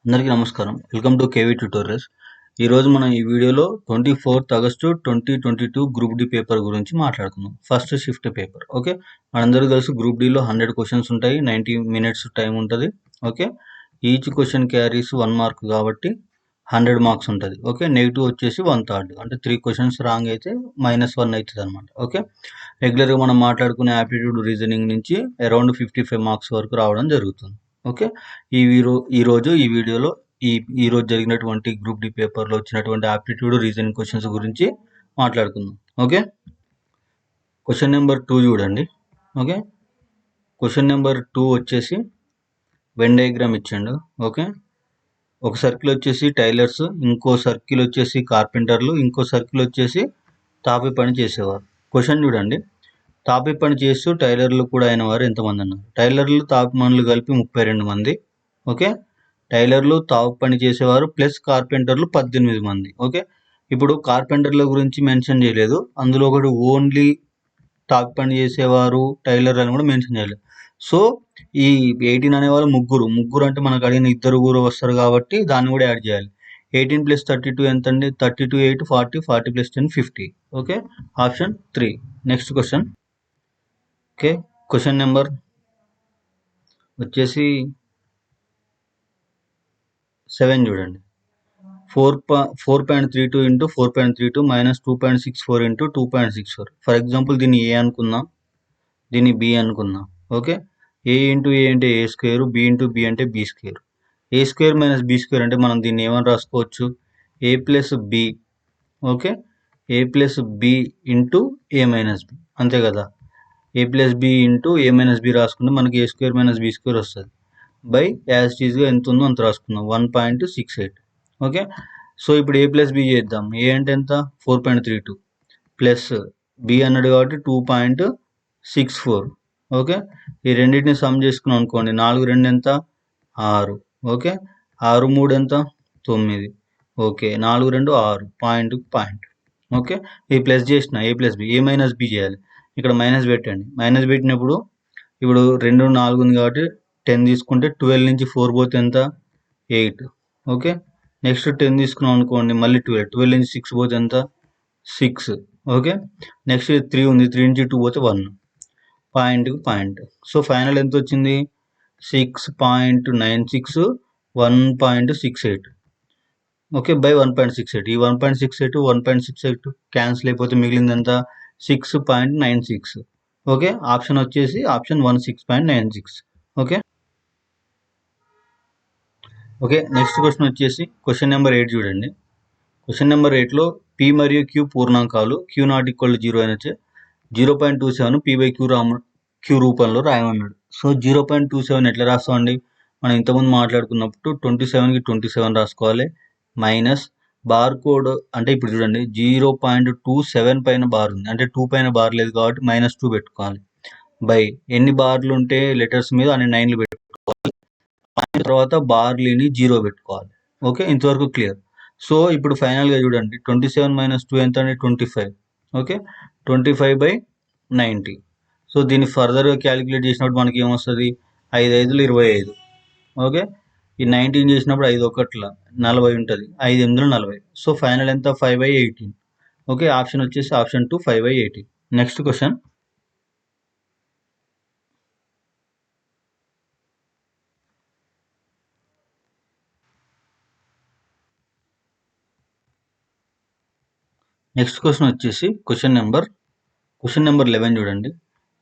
అందరికీ నమస్కారం. Welcome to KV tutorials. ఈరోజు మనం ఈ వీడియోలో 24th August 2022 group D paper గురించి మాట్లాడుకుందాం. First shift paper. ఓకే, మనందరికీ తెలుసు గ్రూప్ డిలో 100 క్వశ్చన్స్ ఉంటాయి, 90 minutes టైం ఉంటుంది. Okay, each question carries 1 mark కాబట్టి 100 మార్క్స్ ఉంటుంది. ఓకే, నెగిటివ్ వచ్చేసి 1/3 అంటే 3 క్వశ్చన్స్ రాంగ్ అయితే -1 అవుతుంది అనమాట. ఓకే, రెగ్యులర్గా మనం మాట్లాడుకునే యాప్టిట్యూడ్ రీజనింగ్ నుంచి అరౌండ్ 55 మార్క్స్ వరకు రావడం జరుగుతుంది. ఓకే, ఈరోజు ఈ వీడియోలో ఈరోజు జరిగినటువంటి గ్రూప్ డి పేపర్లో వచ్చినటువంటి ఆప్టిట్యూడ్ రీజనింగ్ క్వశ్చన్స్ గురించి మాట్లాడుకుందాం. ఓకే, క్వశ్చన్ నెంబర్ 2 చూడండి. ఓకే, క్వశ్చన్ నెంబర్ 2 వచ్చేసి వెన్ డయాగ్రామ్ ఇచ్చిండు. ఓకే, ఒక సర్కిల్ వచ్చేసి టైలర్స్, ఇంకో సర్కిల్ వచ్చేసి కార్పెంటర్లు, ఇంకో సర్కిల్ వచ్చేసి తాపి పని చేసేవారు. క్వశ్చన్ చూడండి, తాపి పని చేస్తూ టైలర్లు కూడా అయిన వారు ఎంతమంది అన్నారు. టైలర్లు తాపి పనులు కలిపి 32 మంది. ఓకే, టైలర్లు తాపి పని చేసేవారు ప్లస్ కార్పెంటర్లు 18 మంది. ఓకే, ఇప్పుడు కార్పెంటర్ల గురించి మెన్షన్ చేయలేదు, అందులో ఒకటి ఓన్లీ తాపి పని చేసేవారు టైలర్ అని కూడా మెన్షన్ చేయలేదు. సో ఈ 18 అనేవాళ్ళు ముగ్గురు అంటే మనకు అడిగిన ఇద్దరు వస్తారు కాబట్టి దాన్ని కూడా యాడ్ చేయాలి. 18 + 32 ఎంత అండి? 32 8 40, 40 + 10 50. Okay, option 3. Next question. Okay, question number వచ్చేసి 7 చూడండి. 4.32 × 4.32 - 2.64 × 2.64. ఫర్ ఎగ్జాంపుల్ దీన్ని ఏ అనుకుందాం, దీన్ని బి అనుకుందాం. ఓకే, ఏ ఇంటూ ఏ అంటే ఏ స్క్వేర్, బి ఇంటూ బి అంటే బి స్క్వేర్. ఏ స్క్వేర్ - బి స్క్వేర్ అంటే మనం దీన్ని ఏమని రాసుకోవచ్చు? ఏ ప్లస్ బి. ఓకే, ఏ ప్లస్ బి ఇంటూ ఏ మైనస్ బి, అంతే కదా. ఏ ప్లస్ బి ఇంటూ ఏ మైనస్ బి రాసుకుంటే మనకి ఏ స్క్వేర్ - బి స్క్వేర్ వస్తుంది. బై యాజ్ టీజ్గా ఎంత ఉందో అంత రాసుకుందాం, 1.68. ఓకే, సో ఇప్పుడు ఏ ప్లస్ బి చేద్దాం. ఏ అంటే ఎంత? 4.32 ప్లస్ బి అన్నాడు కాబట్టి 2.64. ఓకే, ఈ రెండింటిని సమ్ చేసుకున్నాం అనుకోండి. 4 2 ఎంత? 6. ఓకే, 6 3 ఎంత? 9. Okay, 4 2 6, point. ఓకే, ఈ ప్లస్ చేసిన ఏ ప్లస్ బి, ఏ మైనస్ బి చేయాలి. ఇక్కడ మైనస్ పెట్టండి. మైనస్ పెట్టినప్పుడు ఇప్పుడు 2 4 ఉంది కాబట్టి 10 తీసుకుంటే 12 నుంచి 4 పోతే ఎంత? 8. ఓకే, నెక్స్ట్ 10 తీసుకున్నాం అనుకోండి, మళ్ళీ 12 నుంచి 6 పోతే ఎంత? 6. ఓకే, నెక్స్ట్ 3 ఉంది, 3 నుంచి 2 పోతే 1, పాయింట్. సో ఫైనల్ ఎంత వచ్చింది? 6.96, 1.68. Okay, by 1.68. ఈ 1.68 1.68 క్యాన్సిల్ అయిపోతే మిగిలింది ఎంత? 6.96. ఓకే, ఆప్షన్ వచ్చేసి ఆప్షన్ 1, 6.96. ఓకే, నెక్స్ట్ క్వశ్చన్ వచ్చేసి క్వశ్చన్ నెంబర్ 8 చూడండి. క్వశ్చన్ నెంబర్ 8లో పి మరియు క్యూ పూర్ణాంకాలు, క్యూ నాట్ ఈక్వల్ టు 0 అయితే 0.27 p/q రూపంలో రాయమన్నాడు. సో 0.27 ఎట్లా రాస్తామండి? మనం ఇంతకుముందు మాట్లాడుకున్నప్పుడు 27కి 27 రాసుకోవాలి, మైనస్ బార్ కోడ్. అంటే ఇప్పుడు చూడండి 0.27 పైన బార్ ఉంది, అంటే 2 పైన బార్ లేదు కాబట్టి -2 పెట్టుకోవాలి. బై ఎన్ని బార్లు ఉంటే లెటర్స్ మీద అన్ని 9లు పెట్టుకోవాలి. తర్వాత బార్లీని 0 పెట్టుకోవాలి. ఓకే, ఇంతవరకు క్లియర్. సో ఇప్పుడు ఫైనల్గా చూడండి, 27 - 2 ఎంత అండి? 25. ఓకే, 25/90. సో దీన్ని ఫర్దర్గా క్యాలిక్యులేట్ చేసినప్పుడు మనకి ఏమొస్తుంది? 5 5లు 25. ఓకే, ఈ 19 చేసినప్పుడు 5 1ల 40 ఉంటుంది, 5 8లు 40. సో ఫైనల్ ఎంత? 5/18. ఓకే, ఆప్షన్ వచ్చేసి option 2, 5/18. Next question. Next question వచ్చేసి క్వశ్చన్ నెంబర్ 11 చూడండి.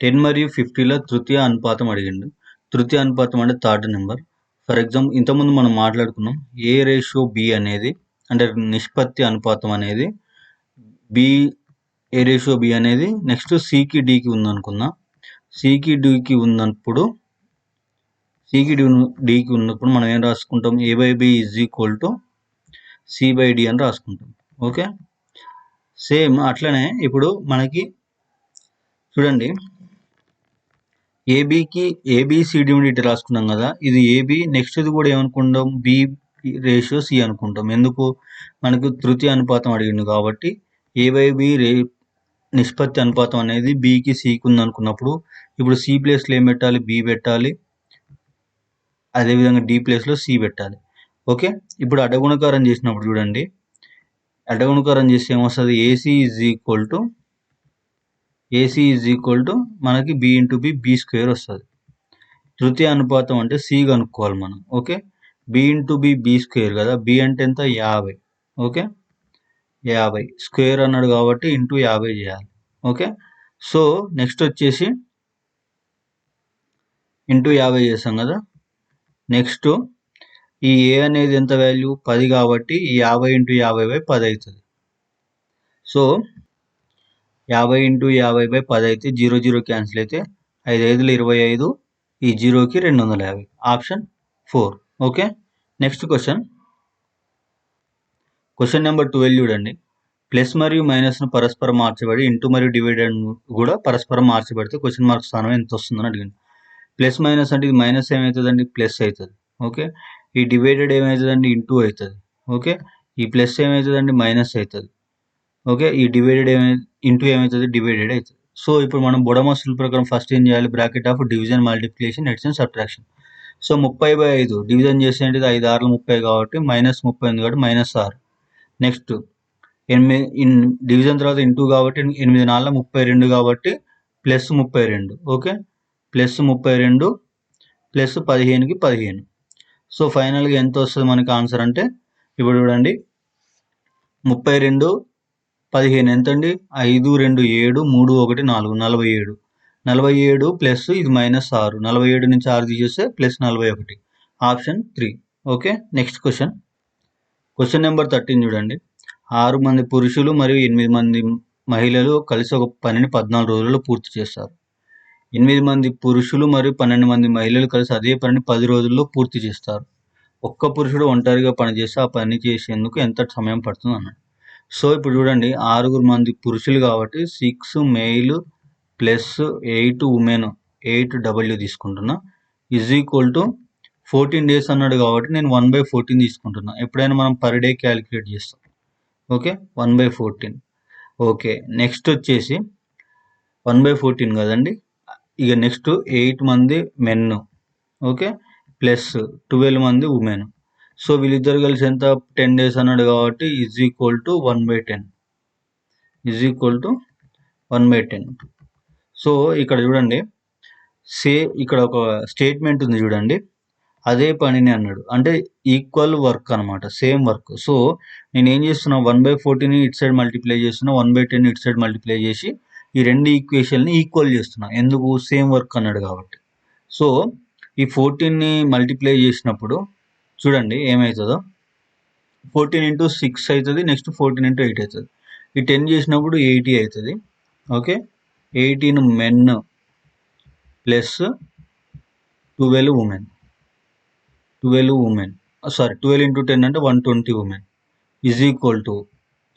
10 మరియు 50ల తృతీయ అనుపాతం అడిగిండు. తృతీయ అనుపాతం అంటే థర్డ్ నెంబర్. ఫర్ ఎగ్జాంపుల్ ఇంతకుముందు మనం మాట్లాడుకున్నాం A/B అనేది, అంటే నిష్పత్తి అనుపాతం అనేది A/B అనేది నెక్స్ట్ Cకి Dకి ఉందనుకుందాం. Cకి Dకి ఉన్నప్పుడు మనం ఏం రాసుకుంటాం? A/B = C/D అని రాసుకుంటాం. ఓకే, సేమ్ అట్లనే ఇప్పుడు మనకి చూడండి, ABCD ఉండి ఇట్లా రాసుకున్నాం కదా, ఇది AB. నెక్స్ట్ ఇది కూడా ఏమనుకుంటాం? B/C అనుకుంటాం. ఎందుకు? మనకు తృతీయ అనుపాతం అడిగిండు కాబట్టి A/B నిష్పత్తి అనుపాతం అనేది Bకి Cకి ఉంది అనుకున్నప్పుడు ఇప్పుడు C ప్లేస్లో ఏం పెట్టాలి? B పెట్టాలి. అదేవిధంగా D ప్లేస్లో C పెట్టాలి. ఓకే, ఇప్పుడు అడ్డగుణకారం చేసినప్పుడు చూడండి, అడ్డగుణకారం చేస్తే ఏమొస్తుంది, ఏసీ ఈజ్ ఈక్వల్ టు మనకి బి ఇంటూ బి స్క్వేర్ వస్తుంది. తృతీయ అనుపాతం అంటే సి కనుక్కోవాలి మనం. Okay, B into B square కదా, బి అంటే ఎంత 50. ఓకే, 50 స్క్వేర్ అన్నాడు కాబట్టి ఇంటూ 50 చేయాలి. ఓకే, సో నెక్స్ట్ వచ్చేసి ఇంటూ 50 చేస్తాం కదా. నెక్స్ట్ ఈ ఏ అనేది ఎంత వాల్యూ 10 కాబట్టి 50 ఇంటూ 50/10 అవుతుంది. సో 50 ఇంటూ 50/10 అయితే 0 0 క్యాన్సిల్ అయితే 5 5లు 25, ఈ 0కి 250, option 4. Okay, next question number 12 చూడండి. ప్లస్ మరియు మైనస్ను పరస్పరం మార్చబడి ఇంటూ మరియు డివైడెడ్ కూడా పరస్పరం మార్చబడితే క్వశ్చన్ మార్క్ స్థానం ఎంత వస్తుందని అడిగింది. ప్లస్ మైనస్ అంటే ఇది మైనస్ ఏమవుతుందండి, ప్లస్ అవుతుంది. ఓకే, ఈ డివైడెడ్ ఏమవుతుందండి, ఇంటూ అవుతుంది. ఓకే, ఈ ప్లస్ ఏమవుతుందండి, మైనస్ అవుతుంది. ఓకే, ఈ డివైడెడ్ ఇంటూ ఏమవుతుంది, డివైడెడ్ అవుతుంది. సో ఇప్పుడు మనం బొడమస్తుల ప్రకారం ఫస్ట్ ఏం చేయాలి, bracket of division multiplication addition subtraction. So 30/5 division చేస్తే 5 6 30 కాబట్టి -30 ఉంది కాబట్టి -6. నెక్స్ట్ 8 డివిజన్ తర్వాత ఇంటూ కాబట్టి 8 4 32 కాబట్టి +32. ఓకే, +32 +15కి 15. సో ఫైనల్గా ఎంత వస్తుంది మనకి ఆన్సర్ అంటే, ఇప్పుడు చూడండి 32 15 ఎంతండి, 5 2 7 3 1 4 47. 47 ప్లస్ ఇది -6, 47 నుంచి 6 తీసేస్తే +41, option 3. Okay, next question number 13 చూడండి. 6 మంది పురుషులు మరియు 8 మంది మహిళలు కలిసి ఒక పనిని 14 రోజుల్లో పూర్తి చేస్తారు. 8 మంది పురుషులు మరియు 12 మంది మహిళలు కలిసి అదే పనిని 10 రోజుల్లో పూర్తి చేస్తారు. ఒక్క పురుషుడు ఒంటరిగా పనిచేస్తే ఆ పని చేసేందుకు ఎంత సమయం పడుతుంది అన్నాడు. సో ఇప్పుడు చూడండి, 6 మంది పురుషులు కాబట్టి 6 మెయిల్ ప్లస్ 8 ఉమెన్ 8W తీసుకుంటున్నా, ఈజ్ ఈక్వల్ టు 14 days అన్నాడు కాబట్టి నేను 1/14 తీసుకుంటున్నా. ఎప్పుడైనా మనం పర్ డే క్యాలిక్యులేట్ చేస్తాం. ఓకే, 1/14. ఓకే, నెక్స్ట్ వచ్చేసి 1/14 కదండి. ఇక నెక్స్ట్ 8 మంది మెన్, ఓకే, ప్లస్ 12 మంది ఉమెన్. సో వీళ్ళిద్దరు కలిసి ఎంత 10 days అన్నాడు కాబట్టి ఈజ్ ఈక్వల్ టు 1/10. సో ఇక్కడ చూడండి, ఇక్కడ ఒక స్టేట్మెంట్ ఉంది చూడండి, అదే పనిని అన్నాడు అంటే ఈక్వల్ వర్క్ అనమాట, సేమ్ వర్క్. సో నేను ఏం చేస్తున్నా, 1/14 ఇటు సైడ్ మల్టిప్లై చేస్తున్నా, 1/10 ఇటు సైడ్ మల్టిప్లై చేసి ఈ రెండు ఈక్వేషన్ని ఈక్వల్ చేస్తున్నా. ఎందుకు, సేమ్ వర్క్ అన్నాడు కాబట్టి. సో ఈ 14ని మల్టిప్లై చేసినప్పుడు చూడండి ఏమవుతుందో, 14 × 6 అవుతుంది, నెక్స్ట్ 14 × 8 అవుతుంది. ఈ 10 చేసినప్పుడు 80 అవుతుంది. Okay, 18 men plus 12 women. 12 × 10 అంటే 120 ఉమెన్ ఈజ్ ఈక్వల్ టు,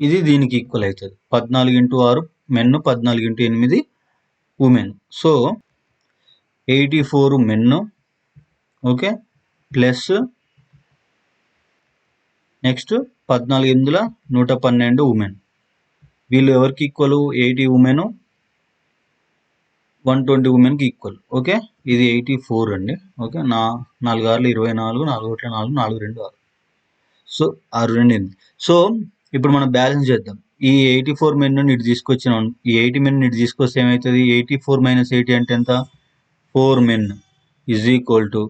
ఇది దీనికి ఈక్వల్ అవుతుంది 14 × 6 men, 14 × 8 women. So 84 men, okay, plus next 14 8 112 women. వీళ్ళు ఎవరికి ఈక్వల్, 80 ఉమెన్ 120 ఉమెన్కి ఈక్వల్. ఓకే, ఇది 84 అండి. ఓకే, 4 6 24, 4 1 4, 4 2 6. సో 6 2 8. సో ఇప్పుడు మనం బ్యాలెన్స్ చేద్దాం. ఈ 84 మెన్ ఇటు తీసుకొచ్చినాం, ఈ 80 మెన్ ఇటు తీసుకొస్తే ఏమవుతుంది, 84 - 80 అంటే ఎంత, 4 మెన్ ఈజ్ ఈక్వల్ టు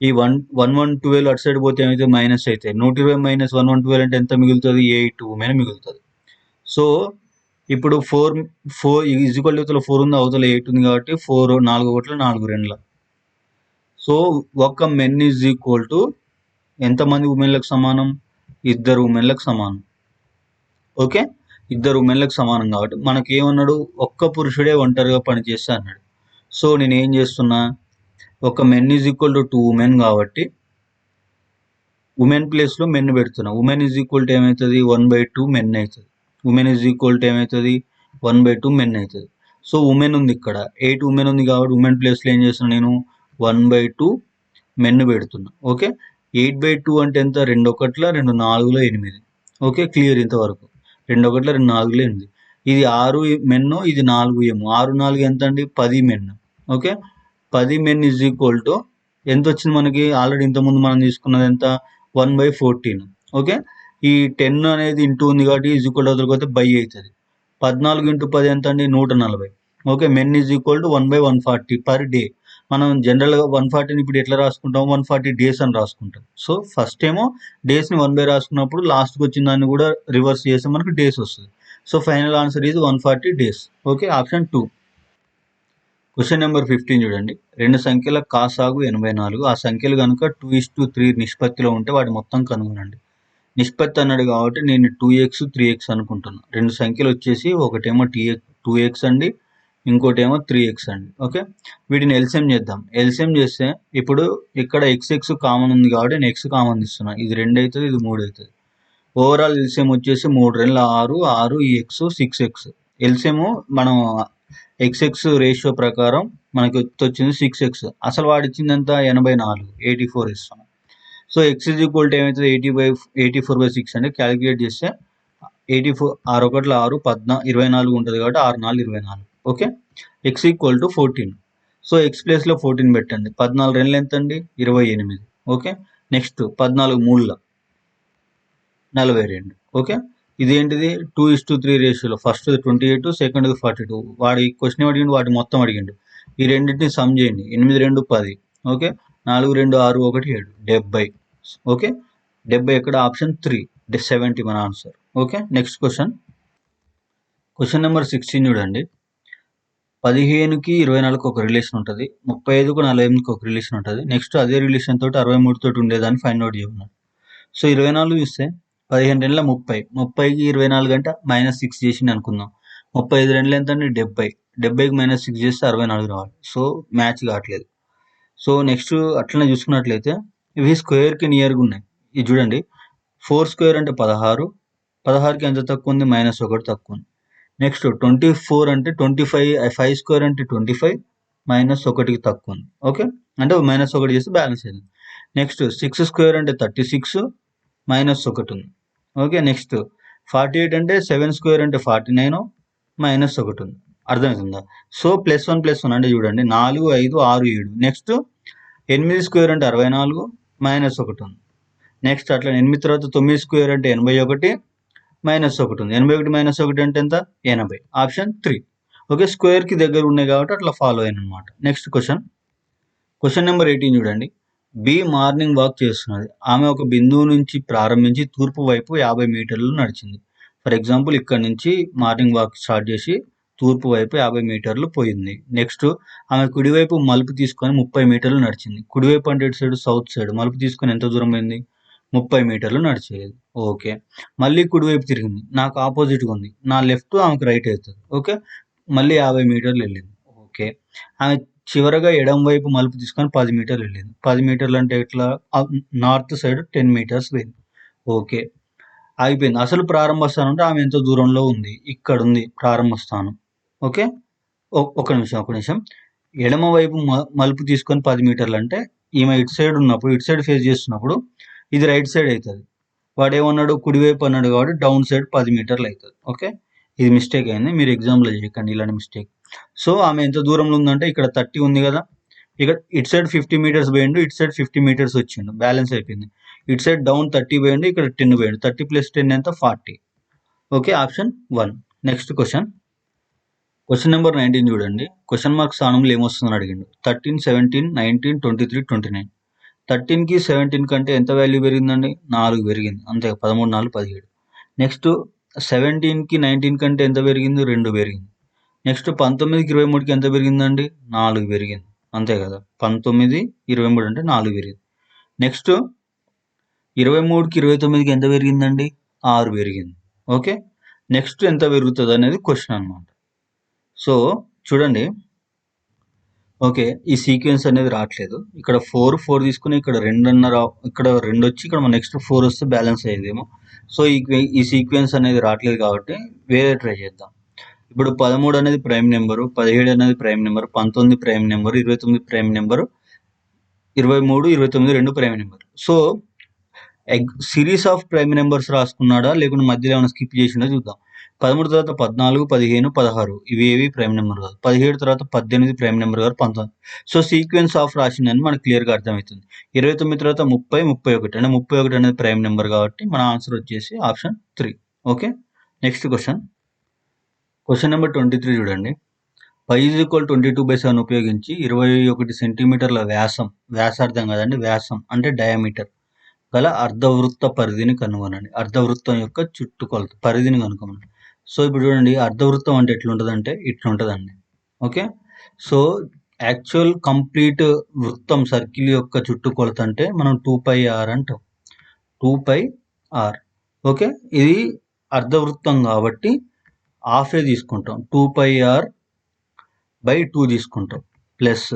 ఈ 112 అటు సైడ్ పోతే ఏమైతే మైనస్ అయితే 120 - 112 అంటే ఎంత మిగులుతుంది, 8 ఉమెన్ మిగులుతుంది. సో ఇప్పుడు 4 ఈజ్ ఈక్వల్ టు 4 ఉంది, అవతల 8 ఉంది కాబట్టి 4 4 1 4 2. సో ఒక మెన్ ఈజ్ ఈక్వల్ టు ఎంతమంది ఉమెన్లకు సమానం, 2 ఉమెన్లకు సమానం. ఓకే, 2 ఉమెన్లకు సమానం కాబట్టి మనకి ఏమన్నాడు, ఒక్క పురుషుడే ఒంటరిగా పనిచేస్తా అన్నాడు. సో నేను ఏం చేస్తున్నా, ఒక men is equal to 2 women కాబట్టి ఉమెన్ ప్లేస్లో మెన్ పెడుతున్నా. ఉమెన్ ఈజ్ ఈక్వల్ టు ఏమవుతుంది, 1/2 మెన్ అవుతుంది. ఉమెన్ ఈజ్ ఈక్వల్ టు ఏమవుతుంది, 1/2 మెన్ అవుతుంది. సో ఉమెన్ ఉంది ఇక్కడ, 8 ఉమెన్ ఉంది కాబట్టి ఉమెన్ ప్లేస్లో ఏం చేస్తున్నా, నేను 1/2 మెన్ పెడుతున్నా. ఓకే, 8/2 అంటే ఎంత, 2 1 2 4 8. ఓకే, క్లియర్ ఇంతవరకు, 2 1 2 4 8. ఇది 6 మెన్, ఇది 4 ఎమ్, 6 4 ఎంత అండి, 10 men. Okay, 10 men is equal to ఎంత వచ్చింది మనకి, ఆల్రెడీ ఇంతకుముందు మనం తీసుకున్నది ఎంత, 1/14. ఓకే, ఈ 10 అనేది ఇంటూ ఉంది కాబట్టి ఈజ్ ఈక్వల్ వదిలిపోతే బై అవుతుంది. 14 ఇంటూ 10 ఎంత అండి? 140. Okay, men is equal to 1/140 per day. మనం జనరల్గా 140ని ఇప్పుడు ఎట్లా రాసుకుంటాం? 140 డేస్ అని రాసుకుంటాం. సో ఫస్ట్ ఏమో డేస్ని 1/, రాసుకున్నప్పుడు లాస్ట్కి వచ్చిన దాన్ని కూడా రివర్స్ చేస్తే మనకు డేస్ వస్తుంది. So final answer is 140 days. Okay, option 2. Question number 15 చూడండి. రెండు సంఖ్యల కాసాగు 84. ఆ సంఖ్యలు కనుక 2:3 నిష్పత్తిలో ఉంటే వాటి మొత్తం కనుగొనండి. నిష్పత్తి అన్నాడు కాబట్టి నేను 2x 3x అనుకుంటున్నాను. రెండు సంఖ్యలు వచ్చేసి ఒకటేమో 2x అండి, ఇంకోటేమో 3x అండి. ఓకే, వీటిని ఎల్సిఎం చేద్దాం. ఎల్సిఎం చేస్తే ఇప్పుడు ఇక్కడ xx కామన్ ఉంది కాబట్టి నేను x కామన్ ఇస్తున్నాను. ఇది 2 అవుతుంది, ఇది 3 అవుతుంది. ఓవరాల్ ఎల్సిఎం వచ్చేసి 3 2 6, 6 ఈ x 6x. ఎల్సిఎం మనం xx రేషియో ప్రకారం మనకి వచ్చింది 6x. అసలు వాడు ఇచ్చింది ఎంత? 84, 84 ఇస్తాం. So x is equal to ఏమవుతుంది? 84/6 అంటే క్యాలిక్యులేట్ చేస్తే 84 6 1 6 24 ఉంటుంది కాబట్టి 6 4 24. Okay, x equal to 14. So x ప్లేస్లో 14 పెట్టండి. 14 2 ఎంత అండి? 28. Okay, next 14 3 42. ఓకే, ఇదేంటిది? 2:3 రేషియోలో ఫస్ట్ 28, సెకండ్ 42. వాడి క్వశ్చన్ అడిగిండు, వాటి మొత్తం అడిగిండు. ఈ రెండింటిని సమ్ చేయండి. 8 2 10. ఓకే, 4 2 6 1 7 70. ఓకే, 70 ఎక్కడ? ఆప్షన్ 3 70 మన answer. Okay, next question number 16 చూడండి. 15కి 24కి ఒక రిలేషన్ ఉంటుంది, 35కు 48కి ఒక రిలేషన్ ఉంటుంది. నెక్స్ట్ అదే రిలేషన్ తోటి 63 తోటి ఉండేదాన్ని ఫైండ్ అవుట్ చేయమన్నాడు. సో 24 చూస్తే 15 2 30, 30కి 24 అంటే -6 చేసింది అనుకుందాం. 35 2 ఎంత అండి? 70. 70కి -6 చేస్తే 64 రావాలి. సో మ్యాచ్ కావట్లేదు. సో నెక్స్ట్ అట్లనే చూసుకున్నట్లయితే ఇవి స్క్వేర్కి నియర్గా ఉన్నాయి. ఇది చూడండి, 4 స్క్వేర్ అంటే 16, 16కి ఎంత తక్కువ ఉంది? -1 తక్కువ ఉంది. నెక్స్ట్ 24 అంటే 25, 5 స్క్వేర్ అంటే 25, -1కి తక్కువ ఉంది. ఓకే, అంటే -1 చేస్తే బ్యాలెన్స్ అయింది. నెక్స్ట్ 6 స్క్వేర్ అంటే 36, -1 ఉంది. ఓకే, నెక్స్ట్ 48 అంటే 7 స్క్వేర్ అంటే 49, -1 ఉంది. అర్థమవుతుందా? సో +1 అంటే చూడండి 4 5 6 7. నెక్స్ట్ 8 స్క్వేర్ అంటే 64, -1 ఉంది. నెక్స్ట్ అట్లా 8 తర్వాత 9 స్క్వేర్ అంటే 81, -1 ఉంది. 81 -1 అంటే ఎంత? 80. ఆప్షన్ 3. ఓకే, స్క్వేర్కి దగ్గర ఉన్నాయి కాబట్టి అట్లా ఫాలో అయిన అనమాట. నెక్స్ట్ క్వశ్చన్ నెంబర్ 18 చూడండి. బి మార్నింగ్ వాక్ చేస్తున్నది. ఆమె ఒక బిందువు నుంచి ప్రారంభించి తూర్పు వైపు 50 మీటర్లు నడిచింది. ఫర్ ఎగ్జాంపుల్ ఇక్కడ నుంచి మార్నింగ్ వాక్ స్టార్ట్ చేసి తూర్పు వైపు 50 మీటర్లు పోయింది. నెక్స్ట్ ఆమె కుడివైపు మలుపు తీసుకొని 30 మీటర్లు నడిచింది. కుడివైపు అంటే ఇటు సైడ్ సౌత్ సైడ్ మలుపు తీసుకొని ఎంత దూరం పోయింది? 30 మీటర్లు నడిచేది. ఓకే, మళ్ళీ కుడివైపు తిరిగింది. నాకు ఆపోజిట్గా ఉంది. నా లెఫ్ట్ ఆమెకు రైట్ అవుతుంది. ఓకే, మళ్ళీ 50 మీటర్లు వెళ్ళింది. ఓకే, ఆమె చివరగా ఎడమ వైపు మలుపు తీసుకొని 10 మీటర్లు వెళ్ళింది. 10 మీటర్లు అంటే ఎట్లా? నార్త్ సైడ్ 10 మీటర్స్ పోయింది. ఓకే, ఆగిపోయింది. అసలు ప్రారంభ స్థానం అంటే ఆమె ఎంత దూరంలో ఉంది? ఇక్కడ ఉంది ప్రారంభ స్థానం. ఓకే, ఒక నిమిషం. ఎడమ వైపు మలుపు తీసుకొని 10 మీటర్లు అంటే ఈమె ఇటు సైడ్ ఉన్నప్పుడు, ఇటు సైడ్ ఫేస్ చేస్తున్నప్పుడు ఇది రైట్ సైడ్ అవుతుంది. వాడు ఏమన్నాడు? కుడివైపు అన్నాడు కాబట్టి డౌన్ సైడ్ 10 మీటర్లు అవుతుంది. ఓకే, ఇది మిస్టేక్ అయింది. మీరు ఎగ్జామ్లో చేయకండి ఇలాంటి మిస్టేక్. సో ఆమె ఎంత దూరంలో ఉందంటే ఇక్కడ 30 ఉంది కదా, ఇక్కడ ఇటు సైడ్ 50 మీటర్స్ పోయిండు, ఇటు సైడ్ 50 మీటర్స్ వచ్చిండు, బ్యాలెన్స్ అయిపోయింది. ఇటు సైడ్ డౌన్ 30 పోయిండు, ఇక్కడ 10 పోయిండు. 30 + 10 ఎంత? 40. Okay, option 1. Next question number 19 చూడండి. క్వశ్చన్ మార్క్ స్థానంలో ఏమొస్తుందని అడిగిండు. 13 17 19 23 29. 13కి 17 కంటే ఎంత వాల్యూ పెరిగిందండి? 4 పెరిగింది. అంతే, 13 4 17. నెక్స్ట్ 17కి 19 కంటే ఎంత పెరిగింది? 2 పెరిగింది. నెక్స్ట్ 19కి 23కి ఎంత పెరిగిందండి? 4 పెరిగింది. అంతే కదా, 19 23 అంటే 4 పెరిగింది. నెక్స్ట్ 23కి 29కి ఎంత పెరిగిందండి? 6 పెరిగింది. ఓకే, నెక్స్ట్ ఎంత పెరుగుతుంది అనేది క్వశ్చన్ అనమాట. సో చూడండి, ఓకే, ఈ సీక్వెన్స్ అనేది రావట్లేదు. ఇక్కడ 4 తీసుకుని ఇక్కడ 2 ఇక్కడ 2 వచ్చి ఇక్కడ నెక్స్ట్ 4 వస్తే బ్యాలెన్స్ అయ్యేదేమో. సో ఈ సీక్వెన్స్ అనేది రావట్లేదు కాబట్టి వేరే ట్రై చేద్దాం. ఇప్పుడు 13 అనేది ప్రైమ్ నెంబరు, 17 అనేది prime number, 19 prime number, 29 prime number, 23 29 2 prime number. So series of prime numbers రాసుకున్నాడా లేకుంటే మధ్యలో ఏమైనా స్కిప్ చేసిండో చూద్దాం. 13 తర్వాత 14, 15, 16 ఇవి ఏవి ప్రైమ్ నెంబర్ కాదు. 17 తర్వాత 18 ప్రైమ్ నెంబర్ కాదు. 19 సో సీక్వెన్స్ ఆఫ్ రాసిందని మనకు క్లియర్గా అర్థమవుతుంది. 29 తర్వాత 30, 31 అంటే 31 అనేది ప్రైమ్ నెంబర్ కాబట్టి మన ఆన్సర్ వచ్చేసి option 3. Okay, next question number 23 చూడండి. π = 22/7 ఉపయోగించి 21 సెంటీమీటర్ల వ్యాసార్థం కదండి, వ్యాసం అంటే డయామీటర్ గల అర్ధవృత్త పరిధిని కనుగొనండి. అర్ధవృత్తం యొక్క చుట్టుకొలత పరిధిని కనుగొనండి. సో ఇప్పుడు చూడండి, అర్ధవృత్తం అంటే ఎట్లుంటుందంటే ఇట్లుంటుందండి. ఓకే, సో యాక్చువల్ కంప్లీట్ వృత్తం సర్కిల్ యొక్క చుట్టుకొలత అంటే మనం 2πr అంటాం. 2πr. ఓకే, ఇది అర్ధవృత్తం కాబట్టి హాఫే తీసుకుంటాం. 2πr/2 తీసుకుంటాం. ప్లస్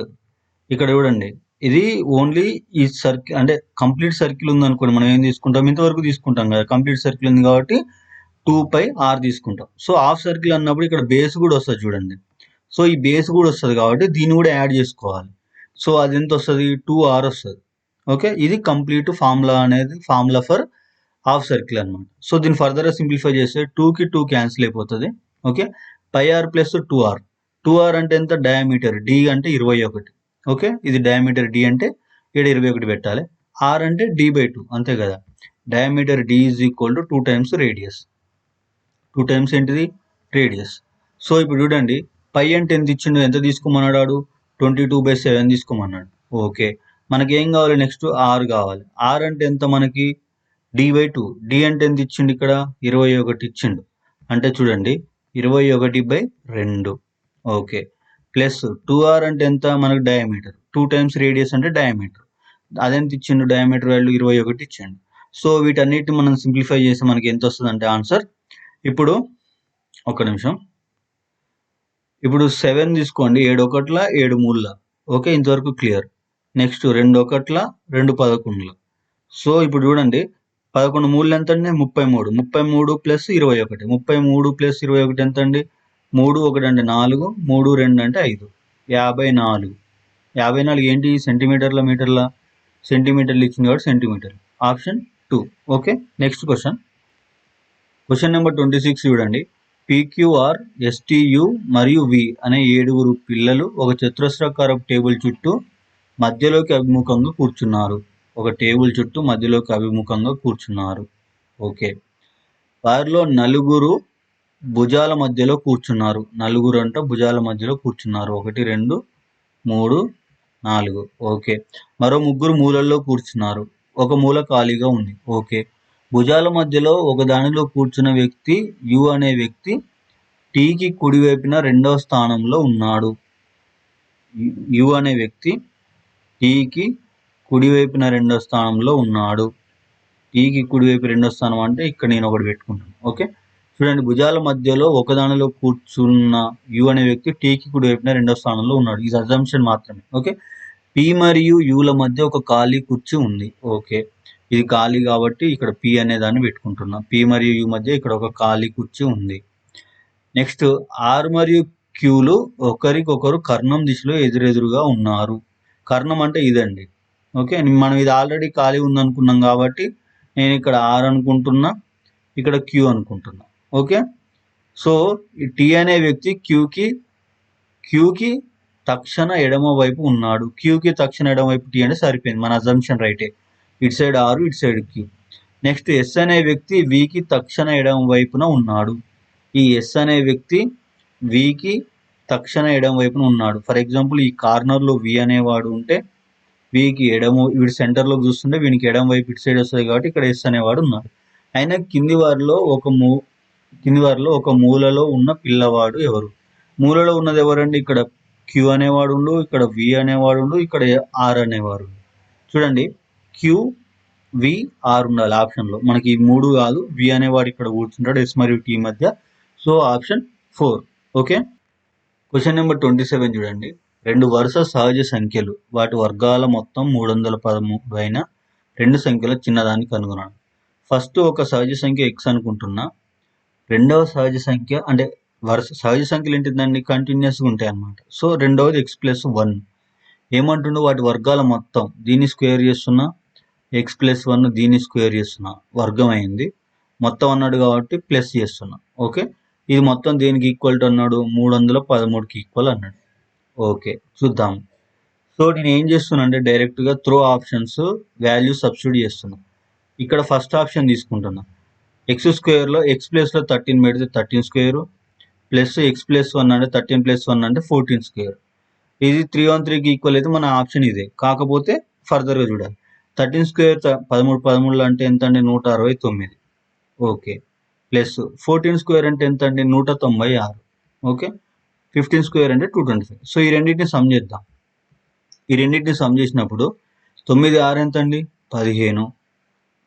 ఇక్కడ చూడండి, ఇది ఓన్లీ ఈ సర్కిల్ అంటే కంప్లీట్ సర్కిల్ ఉందనుకోండి, మనం ఏం తీసుకుంటాం, ఇంతవరకు తీసుకుంటాం కదా. కంప్లీట్ సర్కిల్ ఉంది కాబట్టి 2πr తీసుకుంటాం. సో హాఫ్ సర్కిల్ అన్నప్పుడు ఇక్కడ బేస్ కూడా వస్తుంది చూడండి. సో ఈ బేస్ కూడా వస్తుంది కాబట్టి దీన్ని కూడా యాడ్ చేసుకోవాలి. సో అది ఎంత వస్తుంది, 2r వస్తుంది. ఓకే, ఇది complete formula for half circle అనమాట. సో దీన్ని ఫర్దర్గా సింప్లిఫై చేస్తే 2కి 2 క్యాన్సిల్ అయిపోతుంది. ఓకే, πr ప్లస్ 2r అంటే ఎంత, డయామీటర్ d అంటే 21. ఓకే, ఇది డయామీటర్ d అంటే ఇక్కడ 21 పెట్టాలి. r అంటే d/2 అంతే కదా. Diameter d = 2 times radius. 2 times ఏంటిది, రేడియస్. సో ఇప్పుడు చూడండి, π అంటే ఎంత ఇచ్చిండు, ఎంత తీసుకోమన్నాడు, 22/7 తీసుకోమన్నాడు. ఓకే, మనకి ఏం కావాలి, నెక్స్ట్ r కావాలి. r అంటే ఎంత మనకి, d/2. d అంటే ఎంత ఇచ్చిండు, ఇక్కడ 21 ఇచ్చిండు. అంటే చూడండి 21/2. ఓకే, ప్లస్ 2r అంటే ఎంత మనకు, డయామీటర్. 2 టైమ్స్ రేడియస్ అంటే డయామీటర్. అదెంత ఇచ్చిండు, డయామీటర్ వాల్యూ 21 ఇచ్చిండు. సో వీటన్నిటిని మనం సింప్లిఫై చేసి మనకి ఎంత వస్తుంది అంటే ఆన్సర్. ఇప్పుడు ఒక నిమిషం, ఇప్పుడు 7 తీసుకోండి, 7 ఒకట్ల 7 మూడుల. ఓకే, ఇంతవరకు క్లియర్. నెక్స్ట్ 2 ఒకట్ల 2 11. సో ఇప్పుడు చూడండి, 11 మూడులు ఎంత అండి, 33. 33 ప్లస్ 21. 33 ప్లస్ 21 ఎంత అండి, 3 1 అంటే 4, 3 2 అంటే 5, 54. 54 ఏంటి, సెంటీమీటర్ల మీటర్ల, సెంటీమీటర్లు ఇచ్చింది కాబట్టి సెంటీమీటర్లు. Option 2. Okay, next question number 26 చూడండి. PQR, STU మరియు V అనే 7 పిల్లలు ఒక చతురస్రాకారపు టేబుల్ చుట్టూ మధ్యలోకి అభిముఖంగా కూర్చున్నారు. ఒక టేబుల్ చుట్టూ మధ్యలోకి అభిముఖంగా కూర్చున్నారు. ఓకే, వారిలో 4 భుజాల మధ్యలో కూర్చున్నారు. 4 అంట భుజాల మధ్యలో కూర్చున్నారు. 1 2 3 4. ఓకే, మరో 3 మూలల్లో కూర్చున్నారు. ఒక మూల ఖాళీగా ఉంది. ఓకే, భుజాల మధ్యలో ఒక దానిలో కూర్చున్న వ్యక్తి యు అనే వ్యక్తి టీకి కుడివైపున 2వ స్థానంలో ఉన్నాడు. యు అనే వ్యక్తి టీకి కుడివైపున 2వ స్థానంలో ఉన్నాడు. టీకి కుడివైపు 2వ స్థానం అంటే ఇక్కడ నేను ఒకటి పెట్టుకుంటాను. ఓకే, చూడండి, భుజాల మధ్యలో ఒకదానిలో కూర్చున్న యు అనే వ్యక్తి టీకి కుడివైపున 2వ స్థానంలో ఉన్నాడు. ఇది అజంప్షన్ మాత్రమే. ఓకే, పి మరియు యుల మధ్య ఒక ఖాళీ కుర్చీ ఉంది. ఓకే, ఇది ఖాళీ కాబట్టి ఇక్కడ పి అనే దాన్ని పెట్టుకుంటున్నా. పి మరియు యు మధ్య ఇక్కడ ఒక ఖాళీ కుర్చీ ఉంది. నెక్స్ట్ ఆర్ మరియు క్యూలు ఒకరికొకరు కర్ణం దిశలో ఎదురెదురుగా ఉన్నారు. కర్ణం అంటే ఇదండి. ఓకే, మనం ఇది ఆల్రెడీ ఖాళీ ఉందనుకున్నాం కాబట్టి నేను ఇక్కడ ఆర్ అనుకుంటున్నా, ఇక్కడ క్యూ అనుకుంటున్నా. ఓకే, సో ఈ టీ అనే వ్యక్తి క్యూకి తక్షణ ఎడమ వైపు ఉన్నాడు. క్యూకి తక్షణ ఎడమ వైపు టీ అంటే సరిపోయింది, మన అజంప్షన్ రైటే. ఇటు సైడ్ ఆరు, ఇటు సైడ్ క్యూ. నెక్స్ట్ ఎస్ అనే వ్యక్తి వికి తక్షణ ఎడమ వైపున ఉన్నాడు. ఈ ఎస్ అనే వ్యక్తి వికి తక్షణ ఎడమ వైపున ఉన్నాడు. ఫర్ ఎగ్జాంపుల్ ఈ కార్నర్లో వి అనేవాడు ఉంటే వీకి వీడి సెంటర్లోకి చూస్తుంటే వీనికి ఎడమ వైపు ఇటు సైడ్ వస్తుంది కాబట్టి ఇక్కడ ఎస్ అనేవాడు ఉన్నాడు. అయినా కింది వారిలో ఒక మూలలో ఉన్న పిల్లవాడు ఎవరు? మూలలో ఉన్నది ఎవరండి? ఇక్కడ క్యూ అనేవాడు ఉండు, ఇక్కడ వి అనేవాడు ఉండు, ఇక్కడ ఆర్ అనేవాడు. చూడండి, క్యూ వి ఆర్ ఉండాలి ఆప్షన్లో. మనకి ఈ 3 కాదు, వి అనేవాడు ఇక్కడ కూర్చుంటాడు ఎస్ మరియు టీ మధ్య. So option 4. Okay, question number 27 చూడండి. 2 వరుస సహజ సంఖ్యలు వాటి వర్గాల మొత్తం 313 అయిన 2 సంఖ్యల చిన్నదాన్ని కనుగొనాలి. ఫస్ట్ ఒక సహజ సంఖ్య x అనుకుంటున్నా. రెండవ సహజ సంఖ్య అంటే వరుస సహజ సంఖ్యలు ఏంటిదండి, కంటిన్యూస్గా ఉంటాయి అన్నమాట. సో రెండవది x+1. ఏమంటుండో వాటి వర్గాల మొత్తం, దీన్ని స్క్వేర్ చేస్తున్నా. ఎక్స్ ప్లస్ 1 దీన్ని స్క్వేర్ చేస్తున్నా, వర్గం అయింది. మొత్తం అన్నాడు కాబట్టి ప్లస్ చేస్తున్నా. ఓకే, ఇది మొత్తం దేనికి ఈక్వల్ టు అన్నాడు? 313కి ఈక్వల్ అన్నాడు. ఓకే, చూద్దాం. సో నేను ఏం చేస్తున్నా అంటే డైరెక్ట్గా త్రో ఆప్షన్స్ వాల్యూ సబ్స్టిట్యూట్ చేస్తున్నా. ఇక్కడ ఫస్ట్ ఆప్షన్ తీసుకుంటున్నా. ఎక్స్ స్క్వేర్లో ఎక్స్ ప్లేస్లో 13 పెడితే 13 స్క్వేర్ ప్లస్ ఎక్స్ ప్లస్ 1 అంటే 13 ప్లస్ 1 అంటే 14 స్క్వేర్. ఇది 313కి ఈక్వల్ అయితే మన ఆప్షన్ ఇదే. కాకపోతే ఫర్దర్గా చూడాలి. 13 స్క్వేర్ 13 అంటే ఎంత అండి? 169. ఓకే, ప్లస్ 14 స్క్వేర్ అంటే ఎంత అండి? 196. ఓకే, 15 స్క్వేర్ అంటే 225. సో ఈ రెండింటిని సమ్ చేద్దాం. ఈ రెండింటిని సమ్ చేసినప్పుడు 9 6 ఎంత అండి? 15.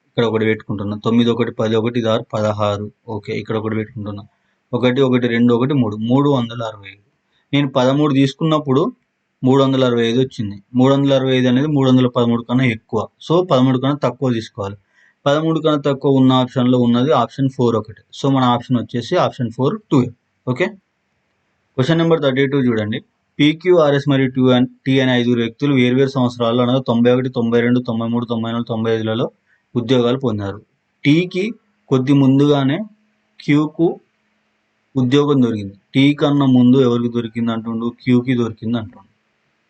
ఇక్కడ ఒకటి పెట్టుకుంటున్నా. 9 1 10 1 6 16. ఓకే, ఇక్కడ ఒకటి పెట్టుకుంటున్నా. 1 1 2 1 3 365. నేను 13 తీసుకున్నప్పుడు 365 వచ్చింది. 365 అనేది 313 కన్నా ఎక్కువ. సో 13 కన్నా తక్కువ తీసుకోవాలి. 13 కన్నా తక్కువ ఉన్న ఆప్షన్లో ఉన్నది ఆప్షన్ 4 ఒకటి. సో మన ఆప్షన్ వచ్చేసి ఆప్షన్ 4 2. ఓకే, క్వశ్చన్ నెంబర్ 32 చూడండి. PQRS మరియు T అనే 5 వ్యక్తులు వేర్వేరు సంవత్సరాల్లో అనగా 91, 92, 93, 94, 95లలో ఉద్యోగాలు పొందారు. టీకి కొద్ది ముందుగానే క్యూకు ఉద్యోగం దొరికింది. టీ కన్నా ముందు ఎవరికి దొరికింది అంటుండు? క్యూకి దొరికింది అంటుండు.